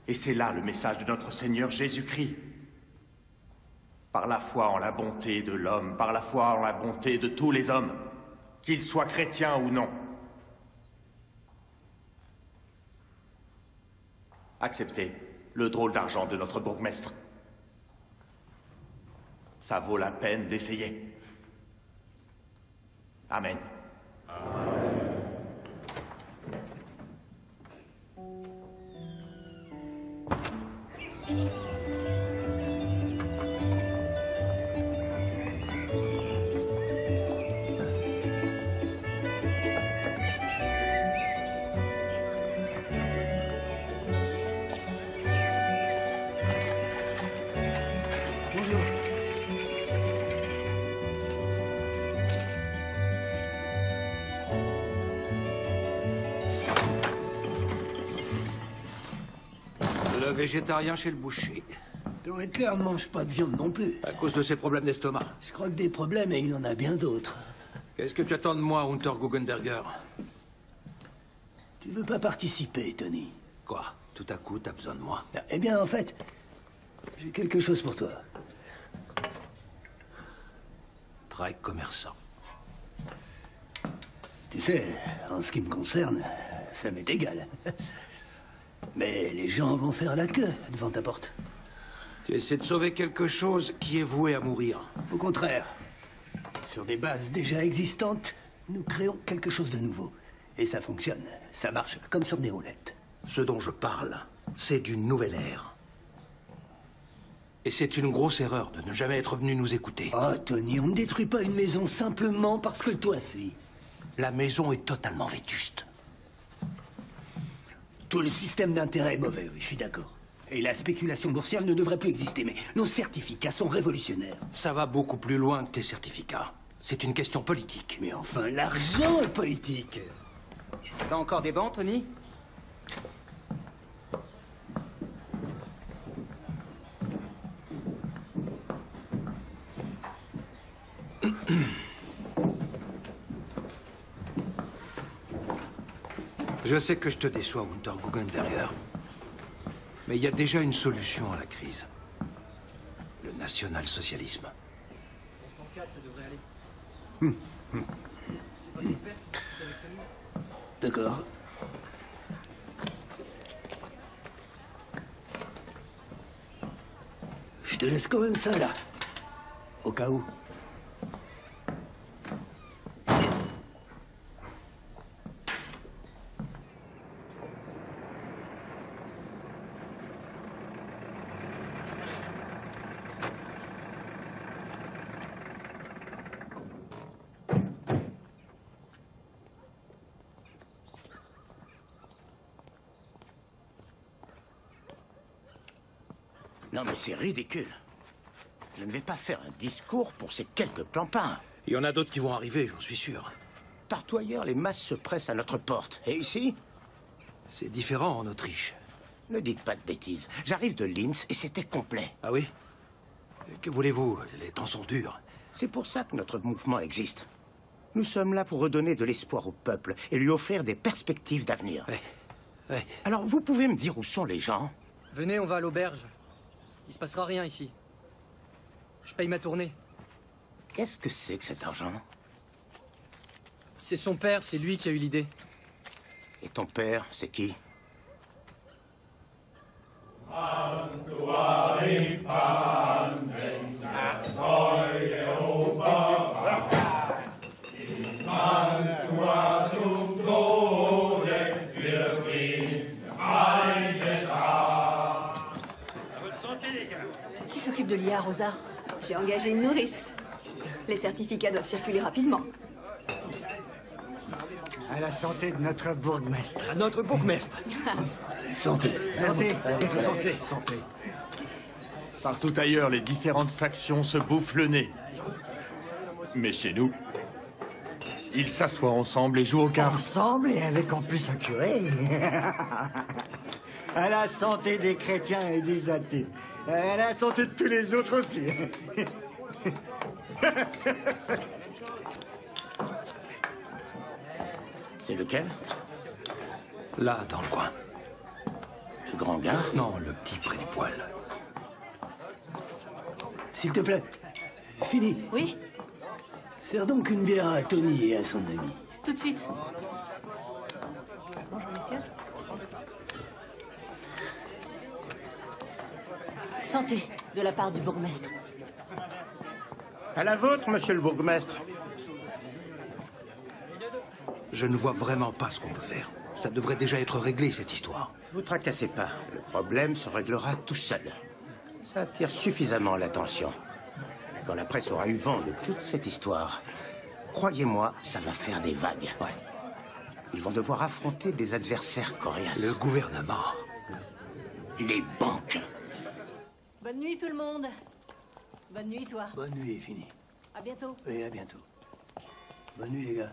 et c'est là le message de notre Seigneur Jésus-Christ, par la foi en la bonté de l'homme, par la foi en la bonté de tous les hommes, qu'ils soient chrétiens ou non. Acceptez le drôle d'argent de notre bourgmestre. Ça vaut la peine d'essayer. Amen. Végétarien chez le boucher. Ton Hitler ne mange pas de viande non plus. À cause de ses problèmes d'estomac. Je crois que des problèmes, et il en a bien d'autres. Qu'est-ce que tu attends de moi, Hunter Guggenberger? Tu veux pas participer, Tony? Quoi? Tout à coup, t'as besoin de moi? Eh bien, en fait, j'ai quelque chose pour toi. Très commerçant. Tu sais, en ce qui me concerne, ça m'est égal. Mais les gens vont faire la queue devant ta porte. Tu essaies de sauver quelque chose qui est voué à mourir. Au contraire. Sur des bases déjà existantes, nous créons quelque chose de nouveau. Et ça fonctionne. Ça marche comme sur des roulettes. Ce dont je parle, c'est d'une nouvelle ère. Et c'est une grosse erreur de ne jamais être venu nous écouter. Oh, Tony, on ne détruit pas une maison simplement parce que le toit fuit. La maison est totalement vétuste. Tout le système d'intérêt est mauvais, oui, je suis d'accord. Et la spéculation boursière ne devrait plus exister, mais nos certificats sont révolutionnaires. Ça va beaucoup plus loin que tes certificats. C'est une question politique. Mais enfin, l'argent est politique. T'as encore des bancs, Tony? Je sais que je te déçois, Hunter Guggenberger. Mais il y a déjà une solution à la crise. Le national-socialisme. D'accord. Je te laisse quand même ça, là. Au cas où. Non, mais c'est ridicule. Je ne vais pas faire un discours pour ces quelques clampins. Il y en a d'autres qui vont arriver, j'en suis sûr. Partout ailleurs, les masses se pressent à notre porte. Et ici, C'est différent en Autriche. Ne dites pas de bêtises. J'arrive de Linz et c'était complet. Ah oui? Que voulez-vous? Les temps sont durs. C'est pour ça que notre mouvement existe. Nous sommes là pour redonner de l'espoir au peuple et lui offrir des perspectives d'avenir. Ouais. Alors, vous pouvez me dire où sont les gens? Venez, on va à l'auberge. Il se passera rien ici. Je paye ma tournée. Qu'est-ce que c'est que cet argent? C'est son père, c'est lui qui a eu l'idée. Et ton père, c'est qui? Qui s'occupe de l'IA, Rosa? J'ai engagé une nourrice. Les certificats doivent circuler rapidement. À la santé de notre bourgmestre. À notre bourgmestre. Santé. Santé. Santé. Santé. Partout ailleurs, les différentes factions se bouffent le nez. Mais chez nous, ils s'assoient ensemble et jouent aux cartes. Ensemble et avec en plus un curé. À la santé des chrétiens et des athées. À la santé de tous les autres aussi. C'est lequel? Là, dans le coin. Le grand gars? Non, le petit près du poêle. S'il te plaît, fini. Oui? Sers donc une bière à Tony et à son ami. Tout de suite. Bonjour, messieurs. Santé, de la part du bourgmestre. À la vôtre, monsieur le bourgmestre. Je ne vois vraiment pas ce qu'on peut faire. Ça devrait déjà être réglé, cette histoire. Vous tracassez pas. Le problème se réglera tout seul. Ça attire suffisamment l'attention. Quand la presse aura eu vent de toute cette histoire, croyez-moi, ça va faire des vagues. Ouais. Ils vont devoir affronter des adversaires coriaces. Le gouvernement. Les banques. Bonne nuit, tout le monde. Bonne nuit, toi. Bonne nuit, fini. À bientôt. Et à bientôt. Bonne nuit, les gars.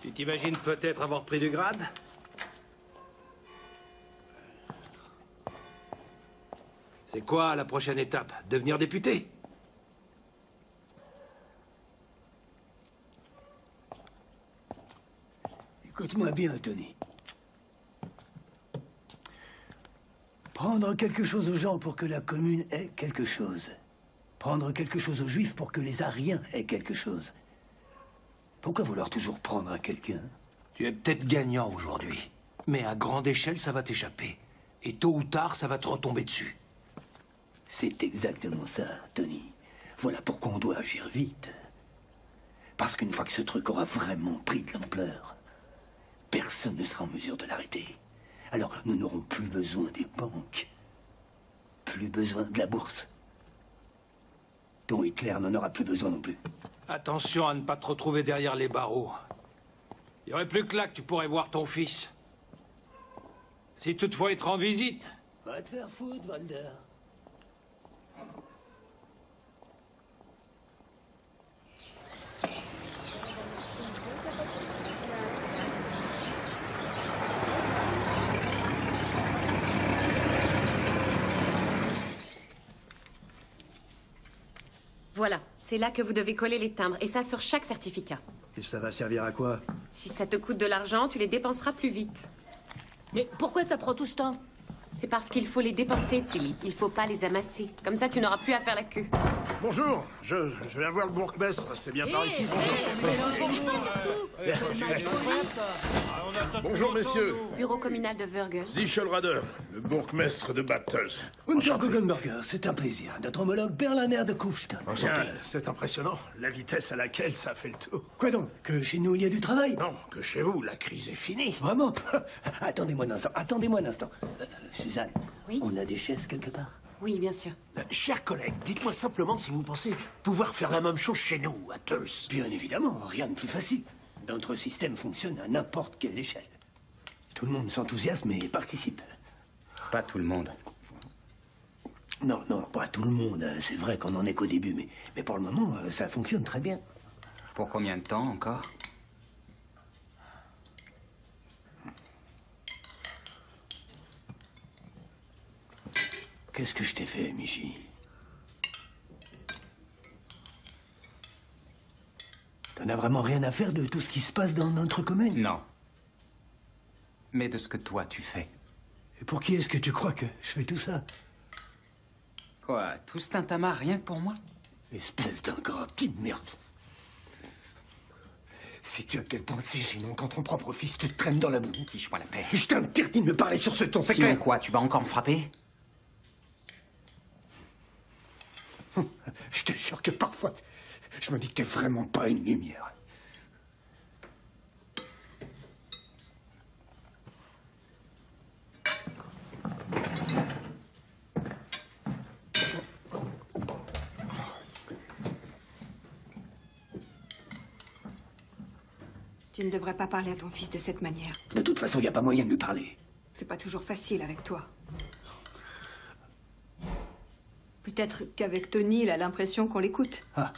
Tu t'imagines peut-être avoir pris du grade? C'est quoi la prochaine étape? Devenir député? Écoute-moi bien, Tony. Prendre quelque chose aux gens pour que la commune ait quelque chose. Prendre quelque chose aux juifs pour que les ariens aient quelque chose. Pourquoi vouloir toujours prendre à quelqu'un? Tu es peut-être gagnant aujourd'hui, mais à grande échelle, ça va t'échapper. Et tôt ou tard, ça va te retomber dessus. C'est exactement ça, Tony. Voilà pourquoi on doit agir vite. Parce qu'une fois que ce truc aura vraiment pris de l'ampleur, personne ne sera en mesure de l'arrêter. Alors, nous n'aurons plus besoin des banques. Plus besoin de la bourse. Dont Hitler n'en aura plus besoin non plus. Attention à ne pas te retrouver derrière les barreaux. Il n'y aurait plus que là que tu pourrais voir ton fils. Si toutefois il te rend visite. Va te faire foutre, Walder. Voilà, c'est là que vous devez coller les timbres, et ça sur chaque certificat. Et ça va servir à quoi? Si ça te coûte de l'argent, tu les dépenseras plus vite. Mais pourquoi ça prend tout ce temps? C'est parce qu'il faut les dépenser, Tilly. Il faut pas les amasser. Comme ça, tu n'auras plus à faire la queue. Bonjour, je viens voir le bourgmestre, c'est bien par ici, bonjour. Bonjour, messieurs. Bureau communal de Wörgl. Zichelrader, le bourgmestre de Battle. Unter Guggenberger, c'est un plaisir. Notre homologue berliner de Kufstein. C'est impressionnant, la vitesse à laquelle ça fait le tour. Quoi donc? Que chez nous, il y a du travail? Non, que chez vous, la crise est finie. Vraiment? Attendez-moi un instant, attendez-moi un instant. Suzanne, on a des chaises quelque part? Oui, bien sûr. Chers collègues, dites-moi simplement si vous pensez pouvoir faire la même chose chez nous, à Tulse. Bien évidemment, rien de plus facile. Notre système fonctionne à n'importe quelle échelle. Tout le monde s'enthousiasme et participe. Pas tout le monde. Non, pas tout le monde. C'est vrai qu'on en est qu'au début, mais pour le moment, ça fonctionne très bien. Pour combien de temps encore? qu'est-ce que je t'ai fait, Michi? T'en as vraiment rien à faire de tout ce qui se passe dans notre commune? Non. Mais de ce que toi, tu fais. Et pour qui est-ce que tu crois que je fais tout ça? Quoi? Tout ce tintamarre, rien que pour moi? Espèce d'ingrat, petite merde. Sais-tu à quel point c'est gênant quand ton propre fils te traîne dans la boue? Fiche-moi la paix. Je t'interdis de me parler sur ce ton, c'est clair? Sinon quoi? Tu vas encore me frapper? Je te jure que parfois, je me dis que t'es vraiment pas une lumière. Tu ne devrais pas parler à ton fils de cette manière. De toute façon, il n'y a pas moyen de lui parler. C'est pas toujours facile avec toi. Peut-être qu'avec Tony, il a l'impression qu'on l'écoute. Ah.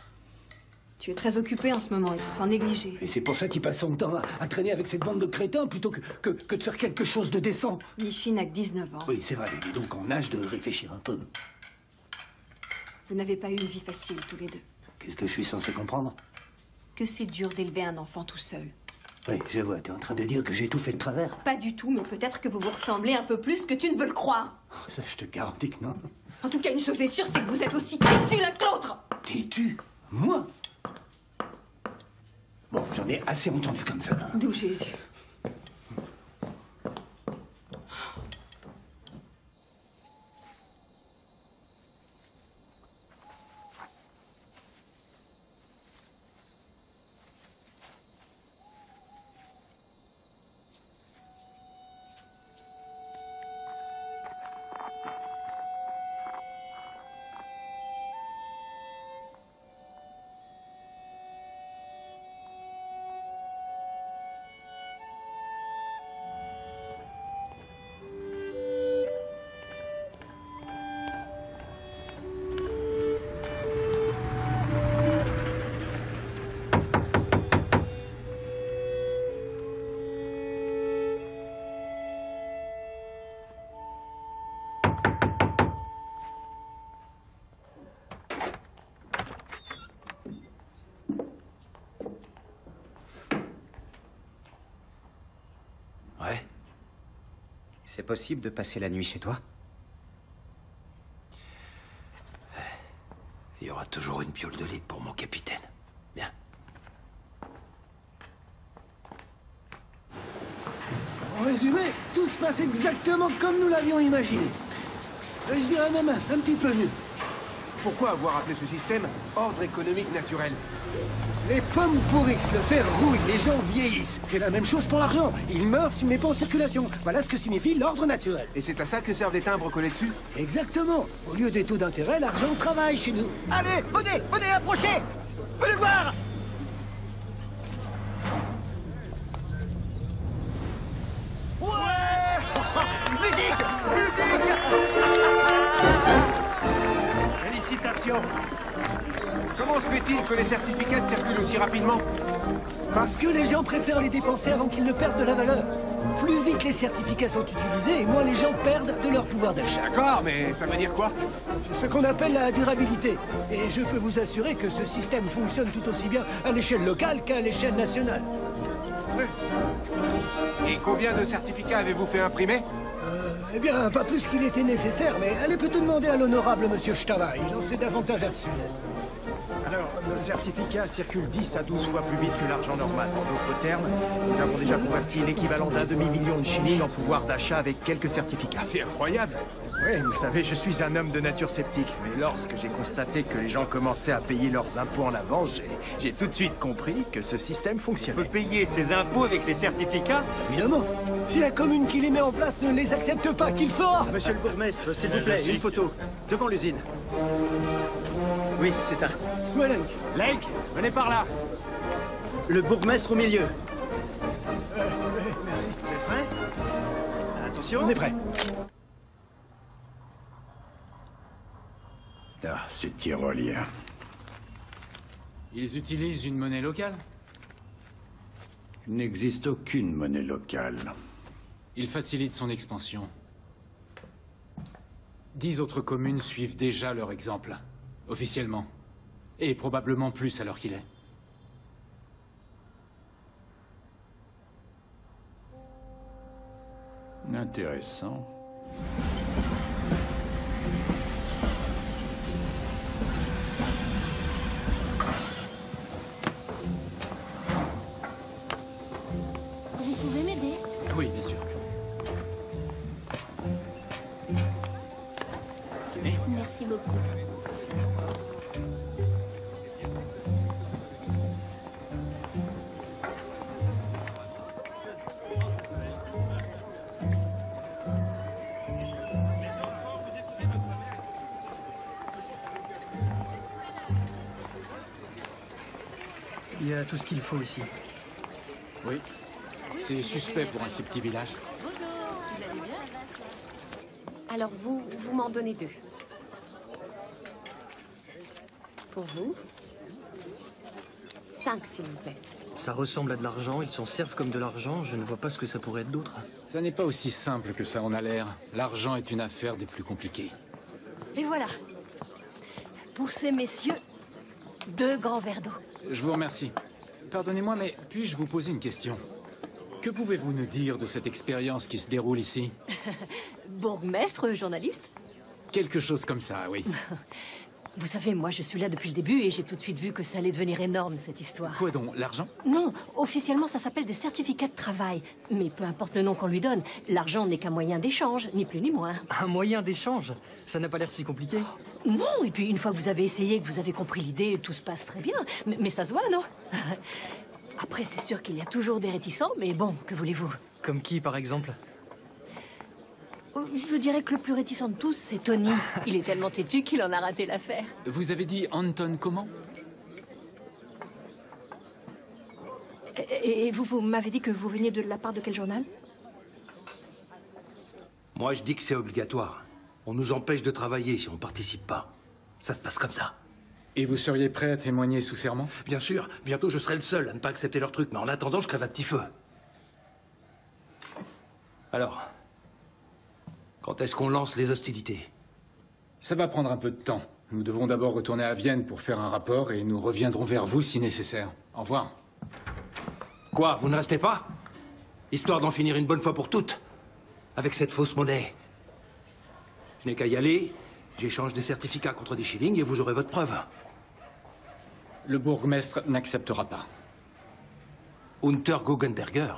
Tu es très occupé en ce moment, il se sent négligé. Et c'est pour ça qu'il passe son temps à traîner avec cette bande de crétins plutôt que de faire quelque chose de décent. Michi n'a que 19 ans. Oui, c'est vrai, il est donc en âge de réfléchir un peu. Vous n'avez pas eu une vie facile, tous les deux. Qu'est-ce que je suis censé comprendre? Que c'est dur d'élever un enfant tout seul. Oui, je vois, t'es en train de dire que j'ai tout fait de travers. Pas du tout, mais peut-être que vous vous ressemblez un peu plus que tu ne veux le croire. Oh, ça, je te garantis que non. En tout cas, une chose est sûre, c'est que vous êtes aussi têtus l'un que l'autre. Têtu? Moi? Bon, j'en ai assez entendu comme ça. D'où Jésus. Ouais. C'est possible de passer la nuit chez toi? Il y aura toujours une piole de litre pour mon capitaine. Bien. En résumé, tout se passe exactement comme nous l'avions imaginé. Je dirais même un petit peu mieux. Pourquoi avoir appelé ce système ordre économique naturel? Les pommes pourrissent, le fer rouille, les gens vieillissent. C'est la même chose pour l'argent. Il meurt s'il n'est pas en circulation. Voilà ce que signifie l'ordre naturel. Et c'est à ça que servent les timbres collés dessus? Exactement. Au lieu des taux d'intérêt, l'argent travaille chez nous. Allez, venez, approchez! Venez voir! Félicitations! Comment se fait-il que les certificats circulent aussi rapidement? Parce que les gens préfèrent les dépenser avant qu'ils ne perdent de la valeur. Plus vite les certificats sont utilisés, et moins les gens perdent de leur pouvoir d'achat. D'accord, mais ça veut dire quoi? C'est ce qu'on appelle la durabilité. Et je peux vous assurer que ce système fonctionne tout aussi bien à l'échelle locale qu'à l'échelle nationale. Et combien de certificats avez-vous fait imprimer? Eh bien, pas plus qu'il était nécessaire, mais allez plutôt demander à l'honorable monsieur Stava. Il en sait davantage à ce sujet. Alors, nos certificats circulent 10 à 12 fois plus vite que l'argent normal. En d'autres termes, nous avons déjà converti l'équivalent d'un demi-million de shillings en pouvoir d'achat avec quelques certificats. C'est incroyable! Oui, vous savez, je suis un homme de nature sceptique. Mais lorsque j'ai constaté que les gens commençaient à payer leurs impôts en avance, j'ai tout de suite compris que ce système fonctionnait. On peut payer ses impôts avec les certificats? Évidemment. Si la commune qui les met en place ne les accepte pas, qu'il fera? Monsieur le bourgmestre, s'il vous plaît, une photo. Devant l'usine. Oui, c'est ça. Toi, Lake. Lake, venez par là. Le bourgmestre au milieu. Merci. Vous êtes prêts? Attention. On est prêt. Ah, ces tyroliens. Ils utilisent une monnaie locale? Il n'existe aucune monnaie locale. Ils facilitent son expansion. 10 autres communes suivent déjà leur exemple, officiellement. Et probablement plus à l'heure qu'il est. Intéressant. Vous pouvez m'aider? Oui, bien sûr. Tenez. Merci beaucoup. Il y a tout ce qu'il faut ici. Oui. C'est suspect pour un si petit village. Alors vous m'en donnez 2. Pour vous. 5, s'il vous plaît. Ça ressemble à de l'argent, ils s'en servent comme de l'argent, je ne vois pas ce que ça pourrait être d'autre. Ça n'est pas aussi simple que ça en a l'air. L'argent est une affaire des plus compliquées. Et voilà. Pour ces messieurs, 2 grands verres d'eau. Je vous remercie. Pardonnez-moi, mais puis-je vous poser une question? Que pouvez-vous nous dire de cette expérience qui se déroule ici? Bourgmestre, journaliste? Quelque chose comme ça, oui. Vous savez, moi je suis là depuis le début et j'ai tout de suite vu que ça allait devenir énorme, cette histoire. Quoi donc, l'argent? Non, officiellement ça s'appelle des certificats de travail. Mais peu importe le nom qu'on lui donne, l'argent n'est qu'un moyen d'échange, ni plus ni moins. Un moyen d'échange? Ça n'a pas l'air si compliqué. Non, et puis une fois que vous avez essayé, que vous avez compris l'idée, tout se passe très bien. Mais ça se voit, non? Après, c'est sûr qu'il y a toujours des réticents, mais bon, que voulez-vous? Comme qui, par exemple? Je dirais que le plus réticent de tous, c'est Tony. Il est tellement têtu qu'il en a raté l'affaire. Vous avez dit Anton comment? Et vous m'avez dit que vous veniez de la part de quel journal? Moi, je dis que c'est obligatoire. On nous empêche de travailler si on participe pas. Ça se passe comme ça. Et vous seriez prêt à témoigner sous serment? Bien sûr. Bientôt, je serai le seul à ne pas accepter leur truc. Mais en attendant, je crève à petit feu. Alors, quand est-ce qu'on lance les hostilités? Ça va prendre un peu de temps. Nous devons d'abord retourner à Vienne pour faire un rapport et nous reviendrons vers vous si nécessaire. Au revoir. Quoi, vous ne restez pas? Histoire d'en finir une bonne fois pour toutes. Avec cette fausse monnaie. Je n'ai qu'à y aller. J'échange des certificats contre des shillings et vous aurez votre preuve. Le bourgmestre n'acceptera pas. Unter Guggenberger?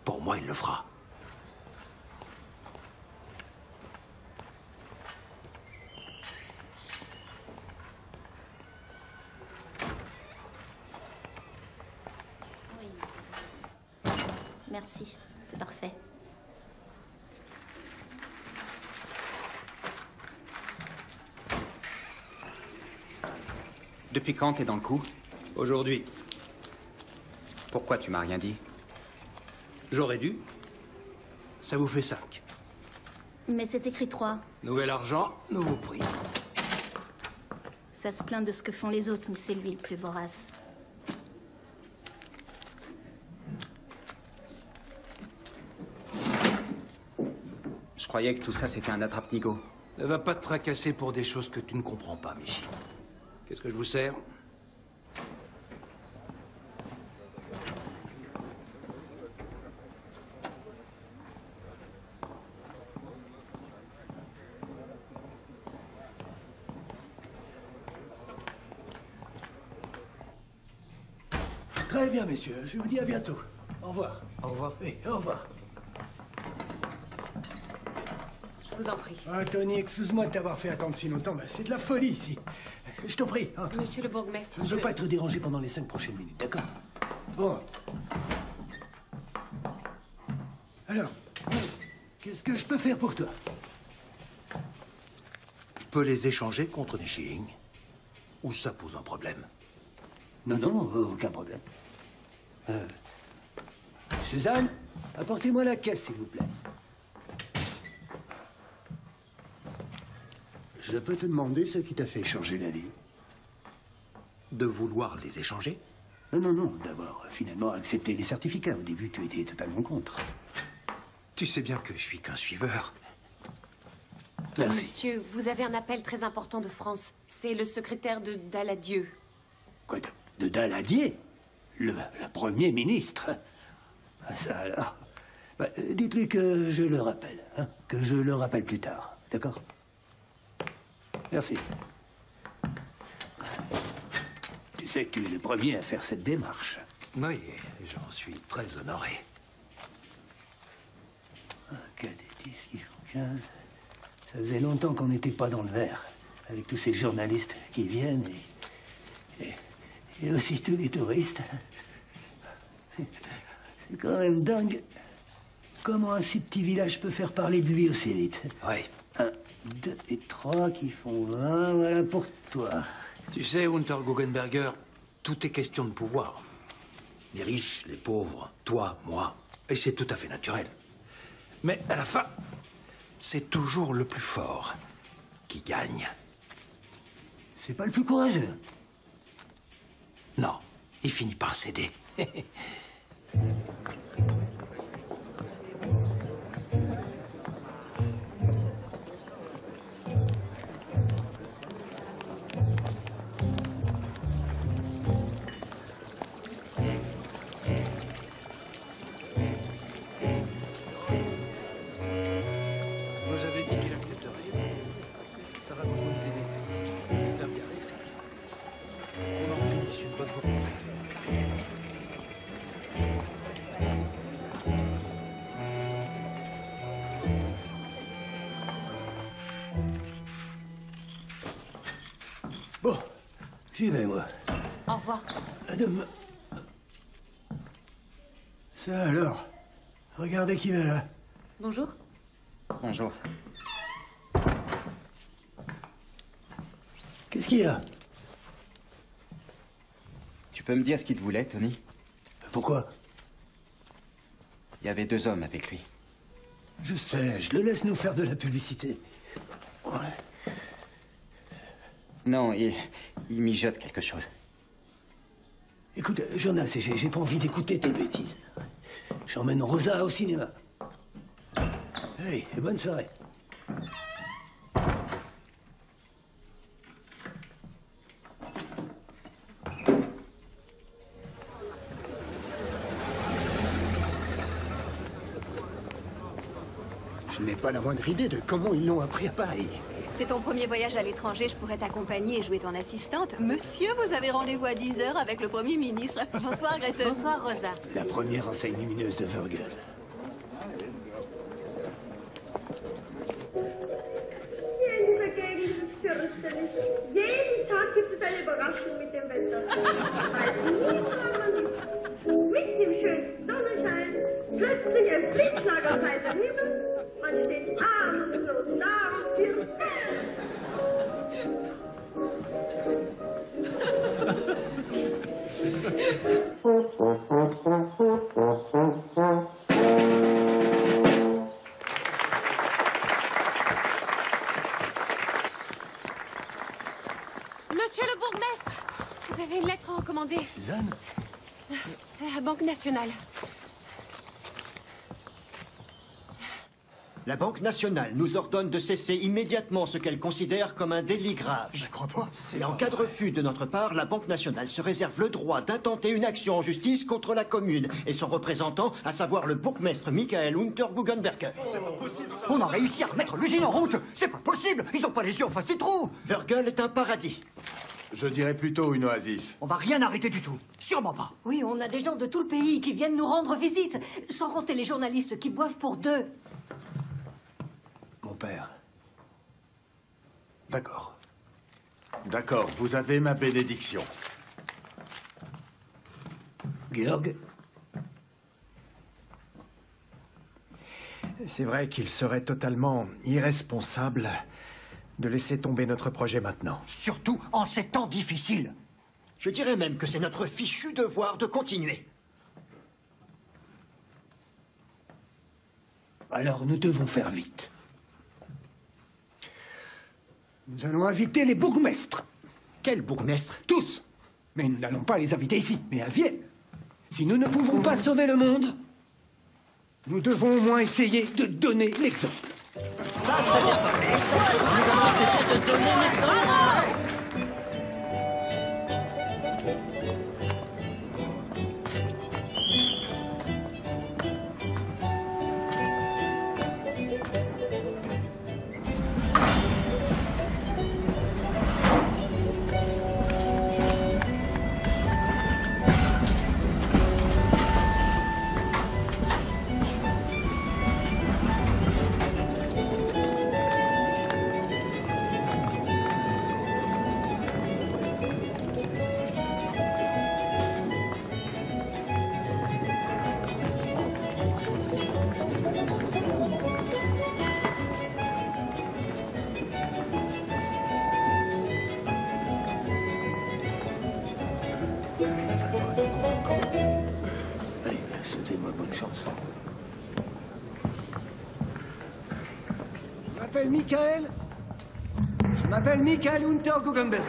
Pour moi, il le fera. Merci, c'est parfait. Depuis quand t'es dans le coup? Aujourd'hui. Pourquoi tu m'as rien dit? J'aurais dû. Ça vous fait 5. Mais c'est écrit 3. Nouvel argent, nouveau prix. Ça se plaint de ce que font les autres, mais c'est lui le plus vorace. Je croyais que tout ça c'était un attrape-nigo. Ne va pas te tracasser pour des choses que tu ne comprends pas, Michi. Qu'est-ce que je vous sers? Très bien, messieurs. Je vous dis à bientôt. Au revoir. Au revoir. Oui, au revoir. Je vous en prie. Ah, Tony, excuse-moi de t'avoir fait attendre si longtemps. Ben, c'est de la folie ici. Je t'en prie, entre. Monsieur le bourgmestre, Je ne veux pas être dérangé pendant les 5 prochaines minutes, d'accord? Bon. Alors, qu'est-ce que je peux faire pour toi? Je peux les échanger contre des shillings? Ou ça pose un problème? Non, non, aucun problème. Suzanne, apportez-moi la caisse, s'il vous plaît. Je peux te demander ce qui t'a fait changer d'avis? De vouloir les échanger? Non, non, non. D'abord, finalement, accepter les certificats. Au début, tu étais totalement contre. Tu sais bien que je suis qu'un suiveur. Merci. Monsieur, vous avez un appel très important de France. C'est le secrétaire de Daladieu. Quoi, de Daladier? Le Premier ministre? Ah, ça alors. Bah, dites-lui que je le rappelle, hein, que je le rappelle plus tard, d'accord? Merci. Tu sais que tu es le premier à faire cette démarche. Oui, j'en suis très honoré. 1, 4, 10, 15... Ça faisait longtemps qu'on n'était pas dans le vert, avec tous ces journalistes qui viennent et aussi tous les touristes. C'est quand même dingue comment un si petit village peut faire parler de lui aussi vite. Oui. 1, 2 et 3 qui font 20, voilà pour toi. Tu sais, Unterguggenberger, tout est question de pouvoir. Les riches, les pauvres, toi, moi, et c'est tout à fait naturel. Mais à la fin, c'est toujours le plus fort qui gagne. C'est pas le plus courageux. Non, il finit par céder. Bon, j'y vais, moi. Au revoir. À demain. Ça alors, regardez qui va là. Bonjour. Bonjour. Qu'est-ce qu'il y a? Tu peux me dire ce qu'il te voulait, Tony? Pourquoi? Il y avait 2 hommes avec lui. Je sais, je le laisse nous faire de la publicité. Ouais. Non, il mijote quelque chose. Écoute, Jonas, j'ai pas envie d'écouter tes bêtises. J'emmène Rosa au cinéma. Allez, et bonne soirée. Je n'ai pas la moindre idée de comment ils l'ont appris à Paris. C'est ton premier voyage à l'étranger, je pourrais t'accompagner et jouer ton assistante. Monsieur, vous avez rendez-vous à 10 h avec le Premier ministre. Bonsoir, Gretel. Bonsoir, Rosa. La première enseigne lumineuse de Vurgel. Jeden Tag gibt es eine Überraschung mit dem Wetter. Mitten im schönen Sonnenschein, plötzlich ein Blitzschlag aus heiterem Himmel, man steht ahnungslos da und wird Monsieur le bourgmestre, vous avez une lettre recommandée. Suzanne? Banque nationale. La Banque nationale nous ordonne de cesser immédiatement ce qu'elle considère comme un délit grave. Je crois pas. Et en cas de refus de notre part, la Banque nationale se réserve le droit d'intenter une action en justice contre la commune et son représentant, à savoir le bourgmestre Michael Unterguggenberger. On a réussi à remettre l'usine en route. C'est pas possible. Ils ont pas les yeux en face des trous. Vurgel est un paradis. Je dirais plutôt une oasis. On va rien arrêter du tout. Sûrement pas. Oui, on a des gens de tout le pays qui viennent nous rendre visite, sans compter les journalistes qui boivent pour 2. Mon père. D'accord. D'accord, vous avez ma bénédiction. Georg? C'est vrai qu'il serait totalement irresponsable de laisser tomber notre projet maintenant. Surtout en ces temps difficiles. Je dirais même que c'est notre fichu devoir de continuer. Alors nous devons faire vite. Nous allons inviter les bourgmestres. Quels bourgmestres? Tous. Mais nous n'allons pas les inviter ici, mais à Vienne. Si nous ne pouvons pas sauver le monde, nous devons au moins essayer de donner l'exemple. Ça vient pas. Exactement. C'était de donner un exemple. Allez, souhaitez-moi bonne chance. Je m'appelle Michael. Je m'appelle Michael Hunter Guggenberger.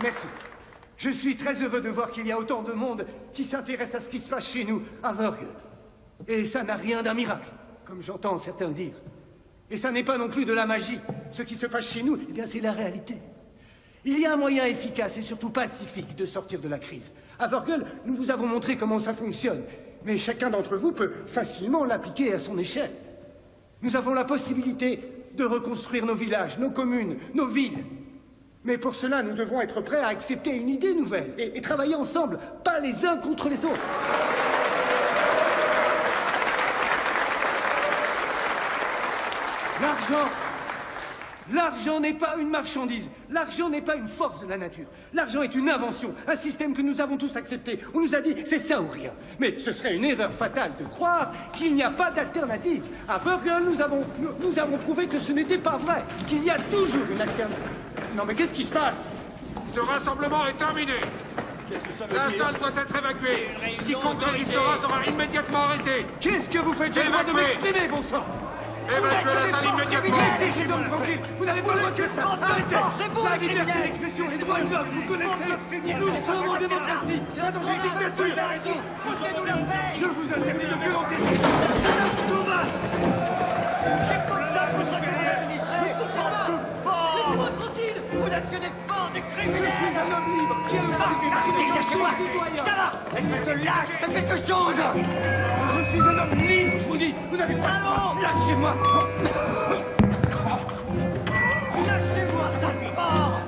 Merci. Je suis très heureux de voir qu'il y a autant de monde qui s'intéresse à ce qui se passe chez nous, à Vurgel. Et ça n'a rien d'un miracle, comme j'entends certains le dire. Et ça n'est pas non plus de la magie. Ce qui se passe chez nous, eh bien, c'est la réalité. Il y a un moyen efficace et surtout pacifique de sortir de la crise. À Vurgel, nous vous avons montré comment ça fonctionne. Mais chacun d'entre vous peut facilement l'appliquer à son échelle. Nous avons la possibilité de reconstruire nos villages, nos communes, nos villes. Mais pour cela, nous devons être prêts à accepter une idée nouvelle et travailler ensemble, pas les uns contre les autres. L'argent n'est pas une marchandise. L'argent n'est pas une force de la nature. L'argent est une invention, un système que nous avons tous accepté. On nous a dit c'est ça ou rien. Mais ce serait une erreur fatale de croire qu'il n'y a pas d'alternative. À Vurgel, nous avons prouvé que ce n'était pas vrai, qu'il y a toujours une alternative. Non mais qu'est-ce qui se passe? Ce rassemblement est terminé. Qu'est-ce que ça veut La dire? salle doit être évacuée. Quiconque résistera sera immédiatement arrêté. Qu'est-ce que vous faites? J'ai le droit de m'exprimer, bon sang! Évacuez la salle immédiatement. Laissez ces hommes tranquilles. Vous n'avez pas le droit de faire ça. Arrêtez. C'est la liberté d'expression, les droits de l'homme, vous connaissez. Nous sommes en démocratie, pas dans une dictature. Je vous interdis de violenter. C'est comme ça que vous souhaitez vous administrer. Bande de porcs. Vous n'êtes que des porcs, des criminels. Je suis un homme libre. Arrêtez, lâchez-moi. Stella, espèce de lâche, faites quelque chose. Je suis un homme libre, je vous dis. Vous n'avez pas le droit. Lâchez-moi. Lâchez-moi, sale porc.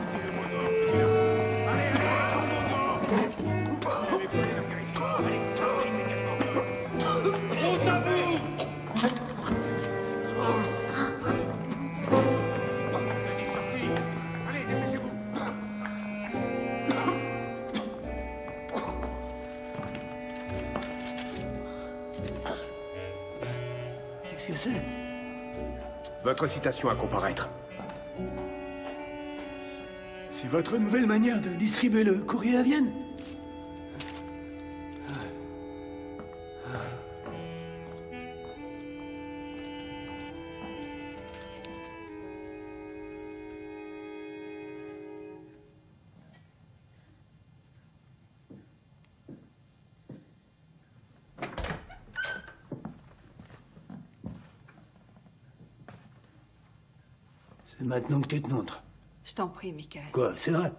Au tabou. Allez, dépêchez-vous. Qu'est-ce que c'est? Votre citation à comparaître. C'est votre nouvelle manière de distribuer le courrier à Vienne? C'est maintenant que tu te montres. Je t'en prie, Michael. Quoi, c'est vrai?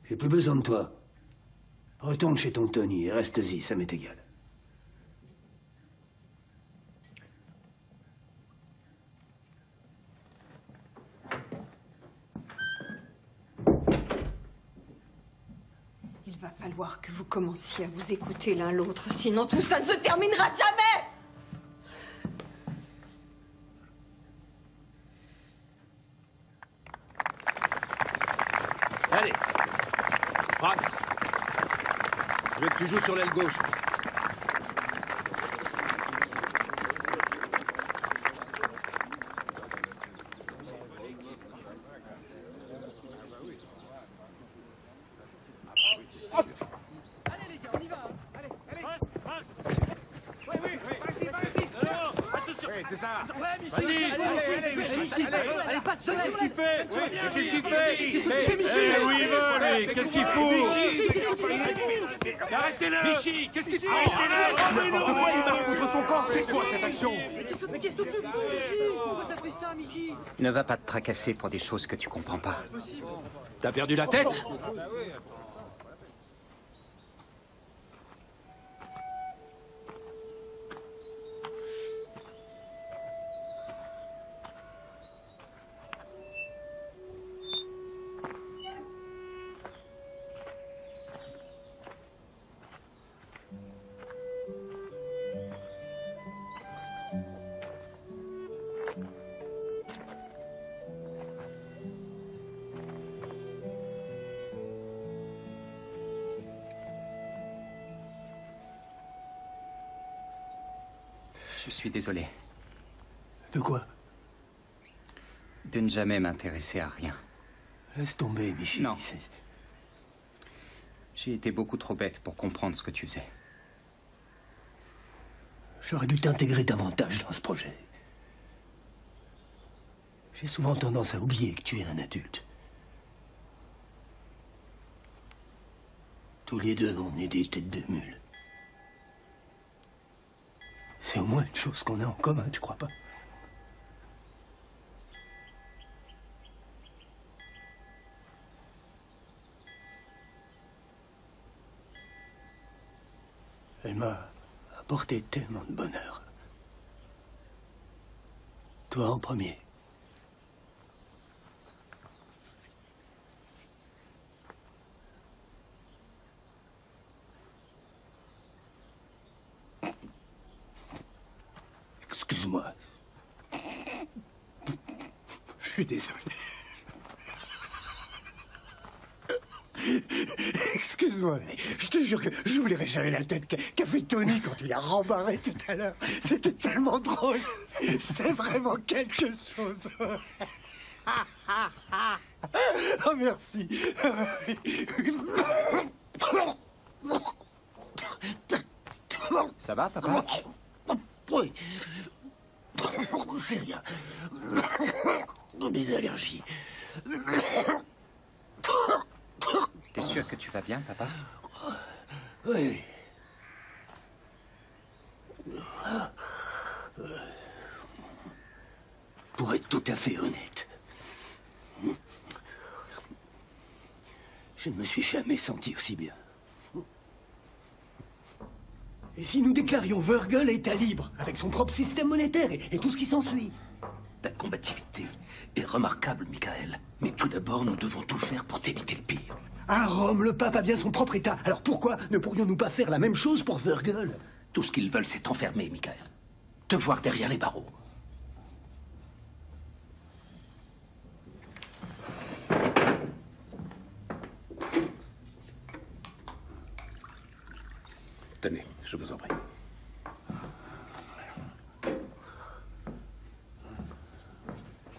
J'ai plus besoin de toi. Retourne chez ton Tony et reste-y, ça m'est égal. Il va falloir que vous commenciez à vous écouter l'un l'autre, sinon tout ça ne se terminera jamais! Allez. Franz. Je veux que tu joues sur l'aile gauche. C'est ça. Allez, passe sur Qu'est-ce qu'il fait? Qu'est-ce qu'il fait? Qu'est-ce qu'il fait, Michel? Où il va, lui? Qu'est-ce qu'il fout? Arrêtez-le! Michi, qu'est-ce que tu fais? Arrêtez-le! N'importe quoi, il marche contre son corps. C'est quoi cette action? Mais qu'est-ce que tu fais, Michi? Pourquoi t'as fait ça, Michi? Ne va pas te tracasser pour des choses que tu comprends pas. T'as perdu la tête? Je suis désolé. De quoi? De ne jamais m'intéresser à rien. Laisse tomber, Michi. Non. J'ai été beaucoup trop bête pour comprendre ce que tu faisais. J'aurais dû t'intégrer davantage dans ce projet. J'ai souvent tendance à oublier que tu es un adulte. Tous les deux, on est des têtes de mule. C'est au moins une chose qu'on a en commun, tu crois pas? Elle m'a apporté tellement de bonheur. Toi en premier. Excuse-moi. Je suis désolé. Excuse-moi, mais je te jure que je n'oublierai jamais la tête qu'a fait Tony quand il a rembarré tout à l'heure. C'était tellement drôle. C'est vraiment quelque chose. Oh, merci. Ça va, papa? Oui. C'est rien. Mes allergies. T'es sûr que tu vas bien, papa? Oui. Pour être tout à fait honnête, je ne me suis jamais senti aussi bien. Et si nous déclarions Vurgle État libre, avec son propre système monétaire et tout ce qui s'ensuit? Ta combativité est remarquable, Michael. Mais tout d'abord, nous devons tout faire pour t'éviter le pire. À Rome, le pape a bien son propre État. Alors pourquoi ne pourrions-nous pas faire la même chose pour Vurgle? Tout ce qu'ils veulent, c'est t'enfermer, Michael. Te voir derrière les barreaux. Tenez, je vous en prie.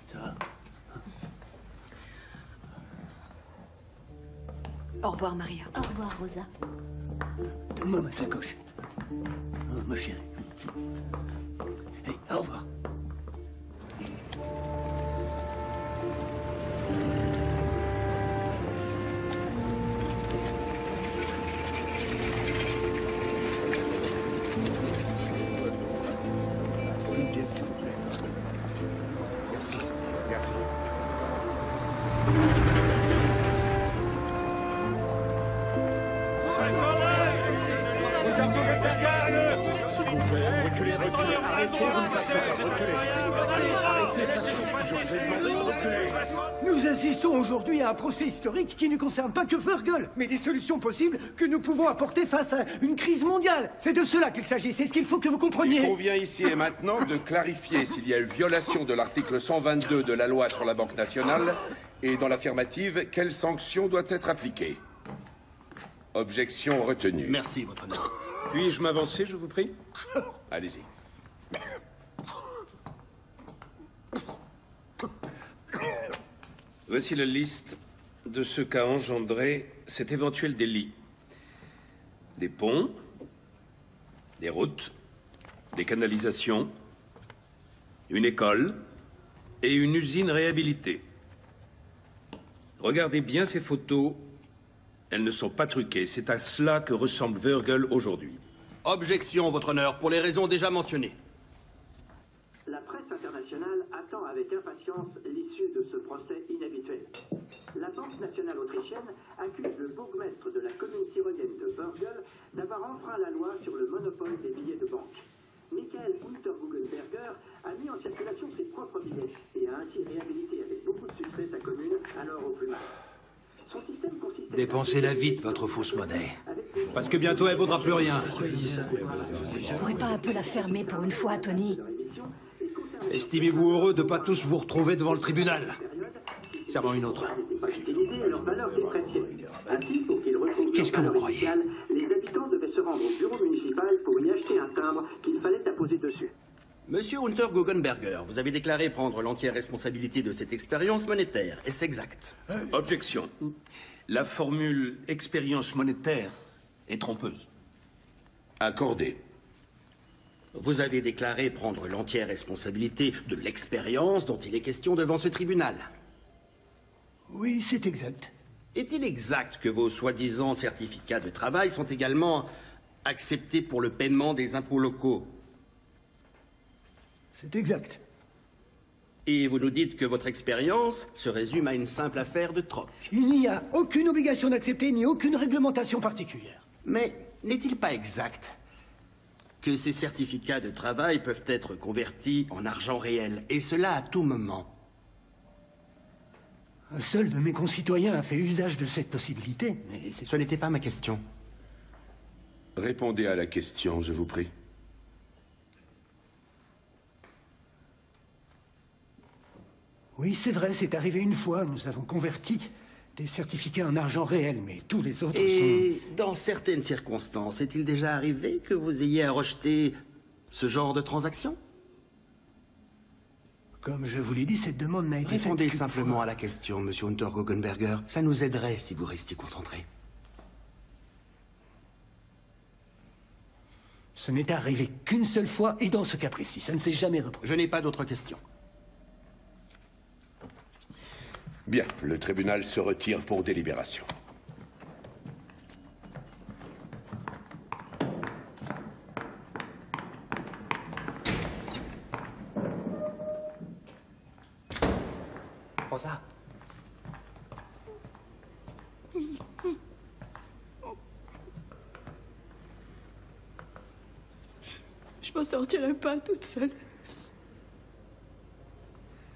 Ça va? Au revoir, Maria. Au revoir, Rosa. Donne-moi ma sacoche. Oh, ma chérie. Hey, au revoir. Une pièce, s'il vous plaît. Merci. Merci. Reculez, reculez, arrêtez, arrêtez, ça suffit. Je vous ai demandé de reculer. Nous assistons aujourd'hui à un procès historique qui ne concerne pas que Vurgle, mais des solutions possibles que nous pouvons apporter face à une crise mondiale. C'est de cela qu'il s'agit, c'est ce qu'il faut que vous compreniez. Il convient ici et maintenant de clarifier s'il y a eu violation de l'article 122 de la loi sur la Banque nationale et, dans l'affirmative, quelle sanction doit être appliquée. Objection retenue. Merci, votre honneur. Puis-je m'avancer, je vous prie? Allez-y. Voici la liste de ce qu'a engendré cet éventuel délit. Des ponts, des routes, des canalisations, une école et une usine réhabilitée. Regardez bien ces photos Elles ne sont pas truquées. C'est à cela que ressemble Virgil aujourd'hui. Objection, Votre Honneur, pour les raisons déjà mentionnées. La presse internationale attend avec impatience l'issue de ce procès inhabituel. La Banque nationale autrichienne accuse le bourgmestre de la commune tyrolienne de Virgil d'avoir enfreint la loi sur le monopole des billets de banque. Michael Unterguggenberger a mis en circulation ses propres billets et a ainsi réhabilité avec beaucoup de succès sa commune, alors au plus mal. Son système consistait... Dépensez-la vite, votre fausse monnaie. Parce que bientôt, elle vaudra plus rien. Je pourrais pas un peu la fermer pour une fois, Tony? Estimez-vous heureux de ne pas tous vous retrouver devant le tribunal. Servant une autre. Qu'est-ce que vous croyez? Les habitants devaient se rendre au bureau municipal pour y acheter un timbre qu'il fallait apposer dessus. Monsieur Unterguggenberger, vous avez déclaré prendre l'entière responsabilité de cette expérience monétaire. Est-ce exact? Objection. La formule expérience monétaire est trompeuse. Accordé. Vous avez déclaré prendre l'entière responsabilité de l'expérience dont il est question devant ce tribunal. Oui, c'est exact. Est-il exact que vos soi-disant certificats de travail sont également acceptés pour le paiement des impôts locaux? C'est exact. Et vous nous dites que votre expérience se résume à une simple affaire de troc. Il n'y a aucune obligation d'accepter ni aucune réglementation particulière. Mais n'est-il pas exact que ces certificats de travail peuvent être convertis en argent réel, et cela à tout moment? Un seul de mes concitoyens a fait usage de cette possibilité, mais ce n'était pas ma question. Répondez à la question, je vous prie. Oui, c'est vrai, c'est arrivé une fois. Nous avons converti des certificats en argent réel, mais tous les autres Et dans certaines circonstances, est-il déjà arrivé que vous ayez à rejeter ce genre de transaction? Comme je vous l'ai dit, cette demande n'a été faite Répondez qu'une simplement fois. à la question, monsieur Unterguggenberger. Ça nous aiderait si vous restiez concentré. Ce n'est arrivé qu'une seule fois, et dans ce cas précis, ça ne s'est jamais reproduit. Je n'ai pas d'autres questions. Bien, le tribunal se retire pour délibération. Rosa. Je m'en sortirai pas toute seule.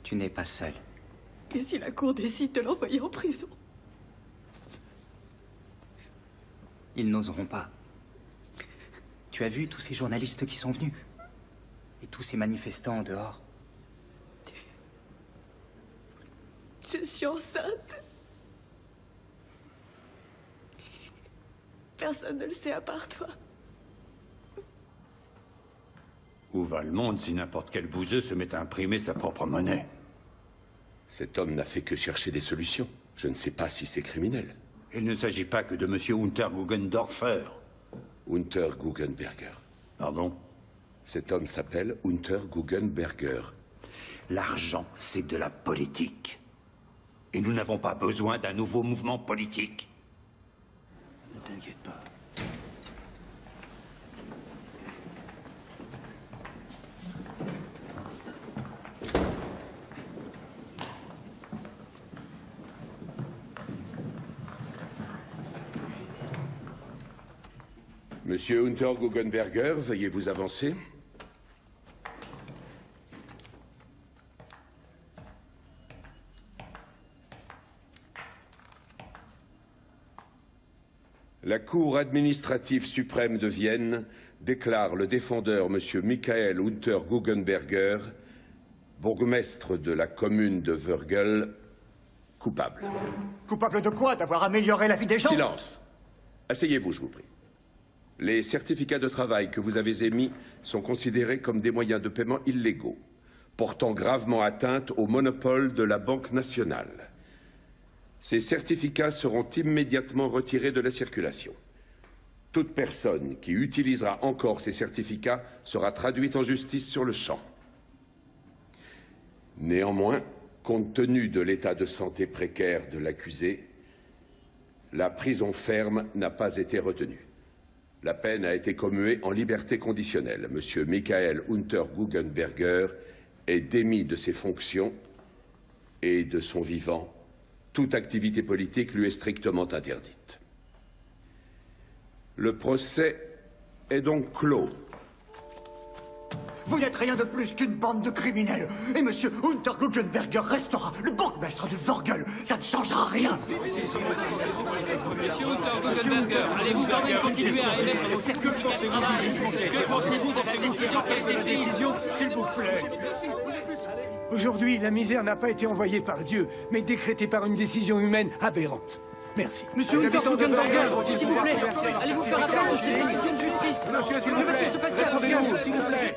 Tu n'es pas seule. Et si la cour décide de l'envoyer en prison? Ils n'oseront pas. Tu as vu tous ces journalistes qui sont venus? Et tous ces manifestants en dehors? Je suis enceinte. Personne ne le sait à part toi. Où va le monde si n'importe quel bouseux se met à imprimer sa propre monnaie? Cet homme n'a fait que chercher des solutions. Je ne sais pas si c'est criminel. Il ne s'agit pas que de monsieur Unterguggendorfer. Unterguggenberger. Pardon? Cet homme s'appelle Unterguggenberger. L'argent, c'est de la politique. Et nous n'avons pas besoin d'un nouveau mouvement politique. Ne t'inquiète pas. Monsieur Unterguggenberger, veuillez vous avancer. La Cour administrative suprême de Vienne déclare le défendeur monsieur Michael Unterguggenberger, bourgmestre de la commune de Virgil, coupable. Coupable de quoi? D'avoir amélioré la vie des gens? Silence. Asseyez-vous, je vous prie. Les certificats de travail que vous avez émis sont considérés comme des moyens de paiement illégaux, portant gravement atteinte au monopole de la Banque nationale. Ces certificats seront immédiatement retirés de la circulation. Toute personne qui utilisera encore ces certificats sera traduite en justice sur le champ. Néanmoins, compte tenu de l'état de santé précaire de l'accusé, La prison ferme n'a pas été retenue. La peine a été commuée en liberté conditionnelle. Monsieur Michael Unterguggenberger est démis de ses fonctions et de son vivant. Toute activité politique lui est strictement interdite. Le procès est donc clos. Vous n'êtes rien de plus qu'une bande de criminels. Et Monsieur Unterguggenberger restera le bourgmestre de Vorgel. Ça ne changera rien. Monsieur Unterguggenberger, allez-vous quand même continuer à émettre vos certificats de travail? Que pensez-vous de cette décision qui a été prise? S'il vous plaît. Aujourd'hui, la misère n'a pas été envoyée par Dieu, mais décrétée par une décision humaine aberrante. Merci. Monsieur Unterguggenberger, s'il vous plaît, allez vous faire appel de cette décision de justice. Monsieur, s'il vous Que plaît, va-t-il se passer à répondez-nous, Vorgel? s'il vous plaît.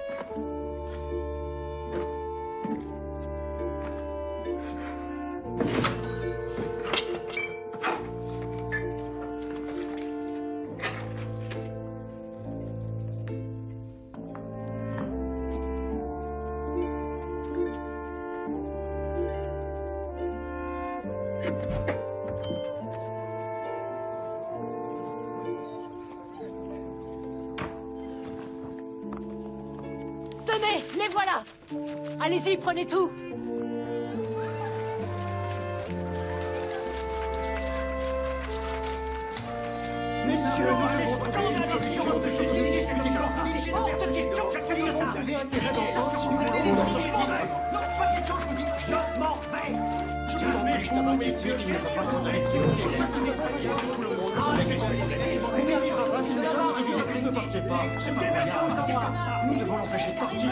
Tenez, les voilà. Allez-y, prenez tout. Messieurs, c'est scandaleux. Il est hors de question que j'accepte ça. Vous avez intérêt d'entendre. Non, pas question, je vous dis, je m'en vais. Je vous empêche d'avoir mes yeux qui ne peuvent pas s'en aller. Tout le monde. Ne partez pas. Nous devons l'empêcher de partir.